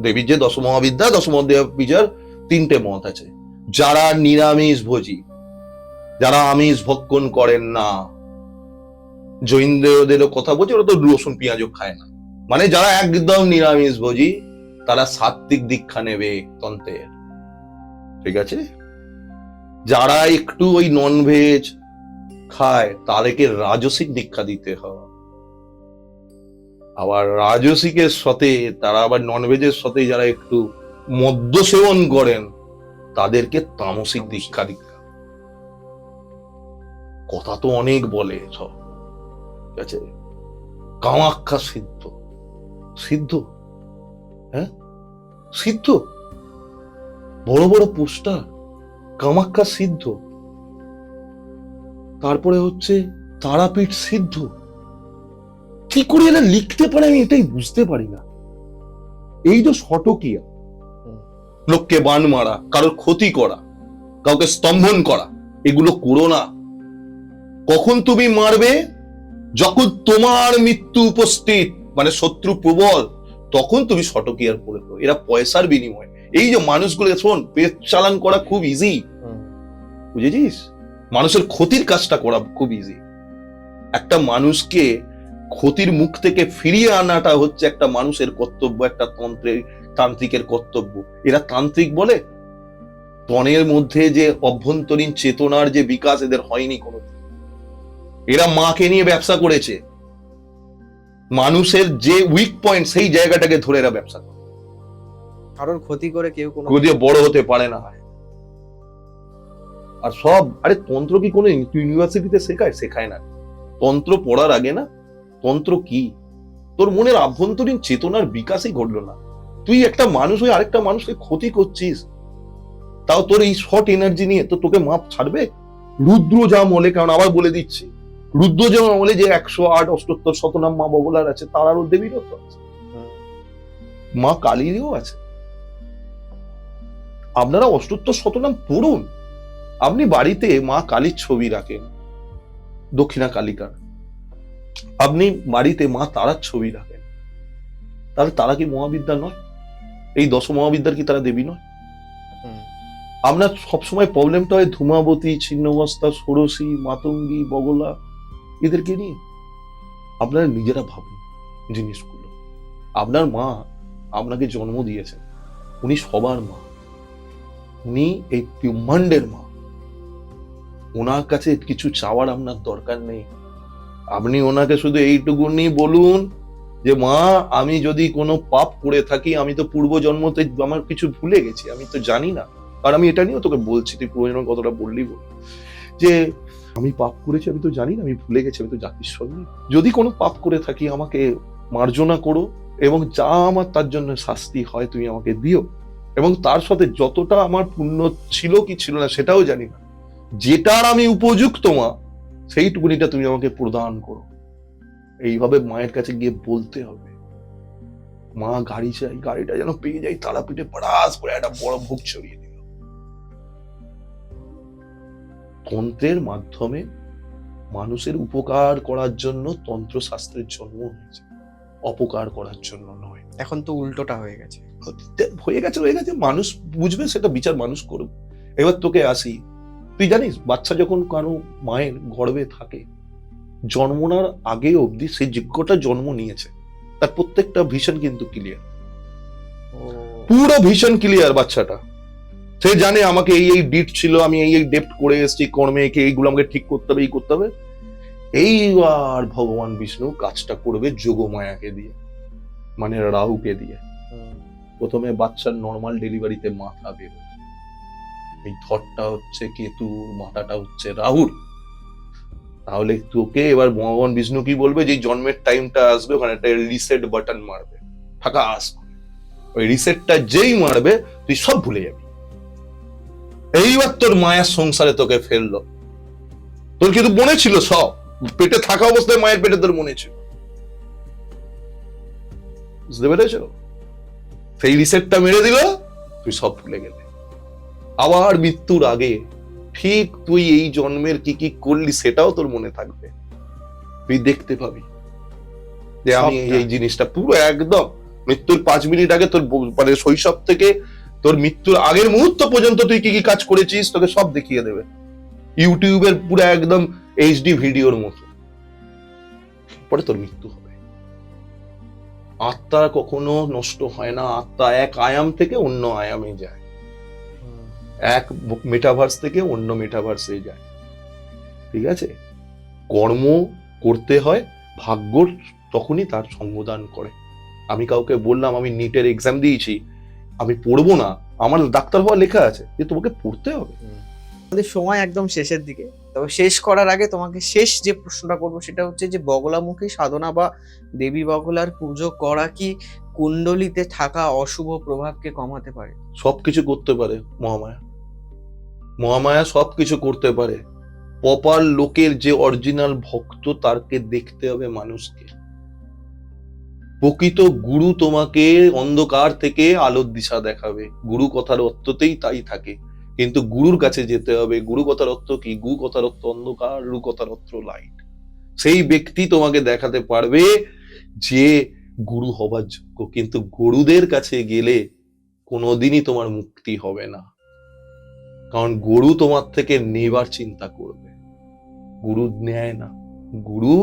দেবীর যে দশমহাবিদ্যা, দশমহাবিদ্যার 3টে মত আছে। যারা নিরামিষ ভোজী, যারা আমিষ ভক্ষণ করেন না, জৈনদেরও কথা বলছে, ওরা তো রসুন পেঁয়াজও খায় না, মানে যারা একদম নিরামিষ ভোজী তারা সাত্ত্বিক দীক্ষা নেবে তন্ত্রের, ঠিক আছে? যারা একটু ওই ননভেজ খায় তাদেরকে রাজসিক দীক্ষা দিতে হয়। আবার রাজসিকের সাথে তারা আবার ননভেজের সাথে যারা একটু মদ্য সেবন করেন তাদেরকে তামসিক দীক্ষা দিতে হয়। কথা তো অনেক বলে সব, ঠিক আছে? কামাখ্যা সিদ্ধ, সিদ্ধ, হ্যাঁ সিদ্ধ, বড় বড় পোস্টার, কামাখ্যা সিদ্ধ, তারপরে হচ্ছে তারাপীঠ সিদ্ধ। কি করে এরা লিখতে পারে আমি এটাই বুঝতে পারি না। এই যে শতকিয়া, লোককে বান মারা, কারোর ক্ষতি করা, কাউকে স্তম্ভন করা, এগুলো করো না। কখন তুমি মারবে? যখন তোমার মৃত্যু উপস্থিত, মানে শত্রু প্রবল, তখন তুমি শতকিয়ার পড়ে। এরা পয়সার বিনিময়। এই যে মানুষগুলো, শোন, পেট চালান করা খুব ইজি, বুঝেছিস? মানুষের ক্ষতির কাজটা করা খুব ইজি। একটা মানুষকে ক্ষতির মুখ থেকে ফিরিয়ে আনাটা হচ্ছে একটা মানুষের কর্তব্য, একটা তান্ত্রিকের কর্তব্য। এরা তান্ত্রিক বলে? তনের মধ্যে যে অভ্যন্তরীণ চেতনার যে বিকাশ এদের হয়নি কোনো। এরা মাকে নিয়ে ব্যবসা করেছে, মানুষের যে উইক পয়েন্ট সেই জায়গাটাকে ধরে এরা ব্যবসা করে। কারোর ক্ষতি করে কেউ কোনো দিয়ে বড় হতে পারে না। আর সব আরে তন্ত্র কি কোনো ইউনিভার্সিটিতে শেখায় না। তন্ত্র পড়ার আগে না তন্ত্র কি তোর মনের আভ্যন্তরীণ চেতনার বিকাশই ঘটলো না। তুই একটা মানুষ হয়ে আরেকটা মানুষকে ক্ষতি করছিস, তাও তোর এই শর্ট এনার্জি নিয়ে তো তোকে মাপ ছাড়বে? রুদ্র যা বলে, কারণ আবার বলে দিচ্ছি, রুদ্র যেমন বলে যে 108 অষ্টোত্তর শতনাম মা বগলার আছে, তারারও দেবীরও তো আছে, মা কালীরও আছে। আপনারা অষ্টোত্তর শতনাম পড়ুন। আপনি বাড়িতে মা কালীর ছবি রাখেন, দক্ষিণা কালিকার, আপনি বাড়িতে মা তারার ছবি রাখেন, তাহলে তারা কি মহাবিদ্যা নয়? এই 10 মহাবিদ্যার কি তারা দেবী নয়? আপনার সবসময় প্রবলেমটা হয় ধূমাবতী, ছিন্নবস্তা, ষোড়শী, মাতঙ্গী, বগলা এদেরকে নিয়ে। আপনারা নিজেরা ভাবুন জিনিসগুলো। আপনার মা আপনাকে জন্ম দিয়েছেন, উনি সবার মা, উনি এই ব্রহ্মাণ্ডের মা। ওনার কাছে কিছু চাওয়ার আপনার দরকার নেই। আপনি ওনাকে শুধু এইটুকুনি বলুন যে মা, আমি যদি কোনো পাপ করে থাকি, আমি তো পূর্ব জন্মতে আমার কিছু ভুলে গেছি, আমি তো জানি না। আর আমি এটা নিয়েও তোকে বলছি, তুই পূর্বজন্মের কথাটা বললি বল, যে আমি পাপ করেছি, আমি তো জানি না, আমি ভুলে গেছি, আমি তো জাতিস্বর নই। যদি কোনো পাপ করে থাকি আমাকে মার্জনা করো, এবং যা আমার তার জন্য শাস্তি হয় তুমি আমাকে দিও, এবং তার সাথে যতটা আমার পুণ্য ছিল কি ছিল না সেটাও জানি না, যেটার আমি উপযুক্ত মা, সেইটুকুনিটা তুমি আমাকে প্রদান করো। এইভাবে মায়ের কাছে গিয়ে বলতে হবে। মা গাড়ি চাই, গাড়িটা যেন পেয়ে যাই, তারাপীঠে পড়াস করে একটা বড় ভোগ ছড়িয়ে দিল। তন্ত্রের মাধ্যমে মানুষের উপকার করার জন্য তন্ত্র শাস্ত্রের জন্ম হয়েছে, অপকার করার জন্য নয়। এখন তো উল্টোটা হয়ে গেছে। হয়ে গেছে, মানুষ বুঝবে, সেটা বিচার মানুষ করবে। এবার তোকে আসি, তুই জানিস বাচ্চা যখন কারো মায়ের গর্ভে থাকে, জন্মনার আগে অবধি সেই যোগ্যটা জন্ম নিয়েছে, তার প্রত্যেকটা ভিশন কিন্তু ক্লিয়ার, পুরো ভিশন ক্লিয়ার বাচ্চাটা। সে জানে আমাকে এই এই ডিট ছিল, আমি এই এই ডেপ্ট করে এসেছি কর্মে, এইগুলো আমাকে ঠিক করতে হবে, এই করতে হবে। এইবার ভগবান বিষ্ণু কাজটা করবে যোগমায়াকে দিয়ে, মানে রাহুকে দিয়ে। প্রথমে বাচ্চার নর্মাল ডেলিভারিতে মাথা বেরোয়, এই থটটা হচ্ছে কেতু, মাথাটা হচ্ছে রাহুর। তাহলে তোকে এবার ভগবান বিষ্ণু কি বলবে, যে জন্মের টাইমটা আসবে, ওখানে একটা রিসেট বাটন মারবে, ফাঁকা আসবে। ওই রিসেটটা যেই মারবে তুই সব ভুলে যাবি। এইবার তোর মায়ের সংসারে তোকে ফেললো, তোর কিন্তু মনে ছিল সব, পেটে থাকা অবস্থায় মায়ের পেটে তোর মনে ছিল, বুঝতে পেরেছ? সেই রিসেটটা মেরে দিল, তুই সব ভুলে গেলে। আবার মৃত্যুর আগে ঠিক তুই এই জন্মের কি কি করলি সেটাও তোর মনে থাকবে, তুই দেখতে পাবি যে আমি এই জিনিসটা পুরো একদম মৃত্যুর 5 মিনিট আগে তোর মানে শৈশব থেকে তোর মৃত্যুর আগের মুহূর্ত পর্যন্ত তুই কি কি কাজ করেছিস তোকে সব দেখিয়ে দেবে, ইউটিউবের পুরো একদম এইচডি ভিডিওর মতো। পরে তোর মৃত্যু হবে। আত্মা কখনো নষ্ট হয় না, আত্মা এক আয়াম থেকে অন্য আয়ামে যায়, এক মেটাভার্স থেকে অন্য মেটাভার্সে যায়। ঠিক আছে, কর্ম করতে হয়, ভাগ্য তখনই তার সঙ্গদান করে। আমি কাউকে বললাম আমি নিটের এক্সাম দিয়েছি, আমি পড়বো না, আমার ডাক্তার হওয়া লেখা আছে, যে তোমাকে পড়তে হবে। আমাদের সময় একদম শেষের দিকে, তবে শেষ করার আগে তোমাকে শেষ যে প্রশ্নটা করবো সেটা হচ্ছে যে বগলামুখী সাধনা বা দেবী বগলার পুজো করা কি কুণ্ডলিতে থাকা অশুভ প্রভাবকে কমাতে পারে? সবকিছু করতে পারে মহামায়া, মহামায়া সবকিছু করতে পারে। প্রপার লোকের যে অরিজিনাল ভক্ত তারকে দেখতে হবে মানুষকে। প্রকৃত গুরু তোমাকে অন্ধকার থেকে আলোর দিশা দেখাবে, গুরু কথার অর্থতেই তাই থাকে। কিন্তু গুরুর কাছে যেতে হবে। গুরু কথার অর্থ কি? গু কথার অর্থ অন্ধকার, রু কথার অর্থ লাইট। সেই ব্যক্তি তোমাকে দেখাতে পারবে যে গুরু হবার যোগ্য। কিন্তু গুরুদের কাছে গেলে কোনোদিনই তোমার মুক্তি হবে না, কারণ গুরু তোমার থেকে নেবার চিন্তা করবে। গুরু নেয় না, গুরু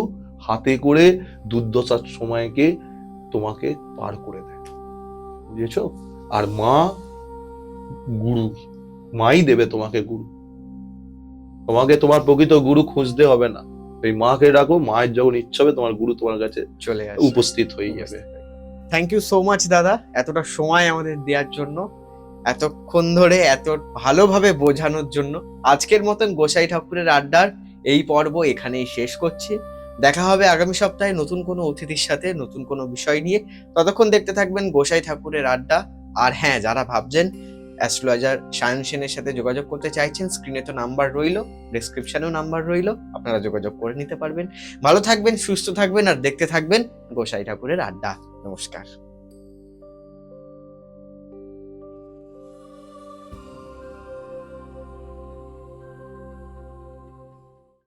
হাতে করে দুর্দশার সময়কে তোমাকে পার করে দেয়, বুঝেছো? আর মা গুরু, মাই দেবে তোমাকে গুরু। তোমাকে তোমার প্রকৃত গুরু খুঁজতে হবে না, এই মাকে ডাকো, মায়ের যখন ইচ্ছা হবে তোমার গুরু তোমার কাছে চলে আসে, উপস্থিত হয়ে যাবে। থ্যাংক ইউ সো মাচ দাদা, এতটা সময় আমাদের দেওয়ার জন্য, এতক্ষণ ধরে এত ভালোভাবে বোঝানোর জন্য। আজকের মতন গোসাই ঠাকুরের আড্ডার এই পর্ব এখানেই শেষ করছি। দেখা হবে আগামী সপ্তাহে নতুন কোনো অতিথির সাথে, নতুন কোনো বিষয় নিয়ে। ততক্ষণ দেখতে থাকবেন গোসাই ঠাকুরের আড্ডা। আর হ্যাঁ, যারা ভাবছেন অ্যাস্ট্রোলজার সায়ন সেনের সাথে যোগাযোগ করতে চাইছেন, স্ক্রিনে তো নাম্বার রইলো, ডেসক্রিপশনেও নাম্বার রইলো, আপনারা যোগাযোগ করে নিতে পারবেন। ভালো থাকবেন, সুস্থ থাকবেন আর দেখতে থাকবেন গোসাই ঠাকুরের আড্ডা। নমস্কার।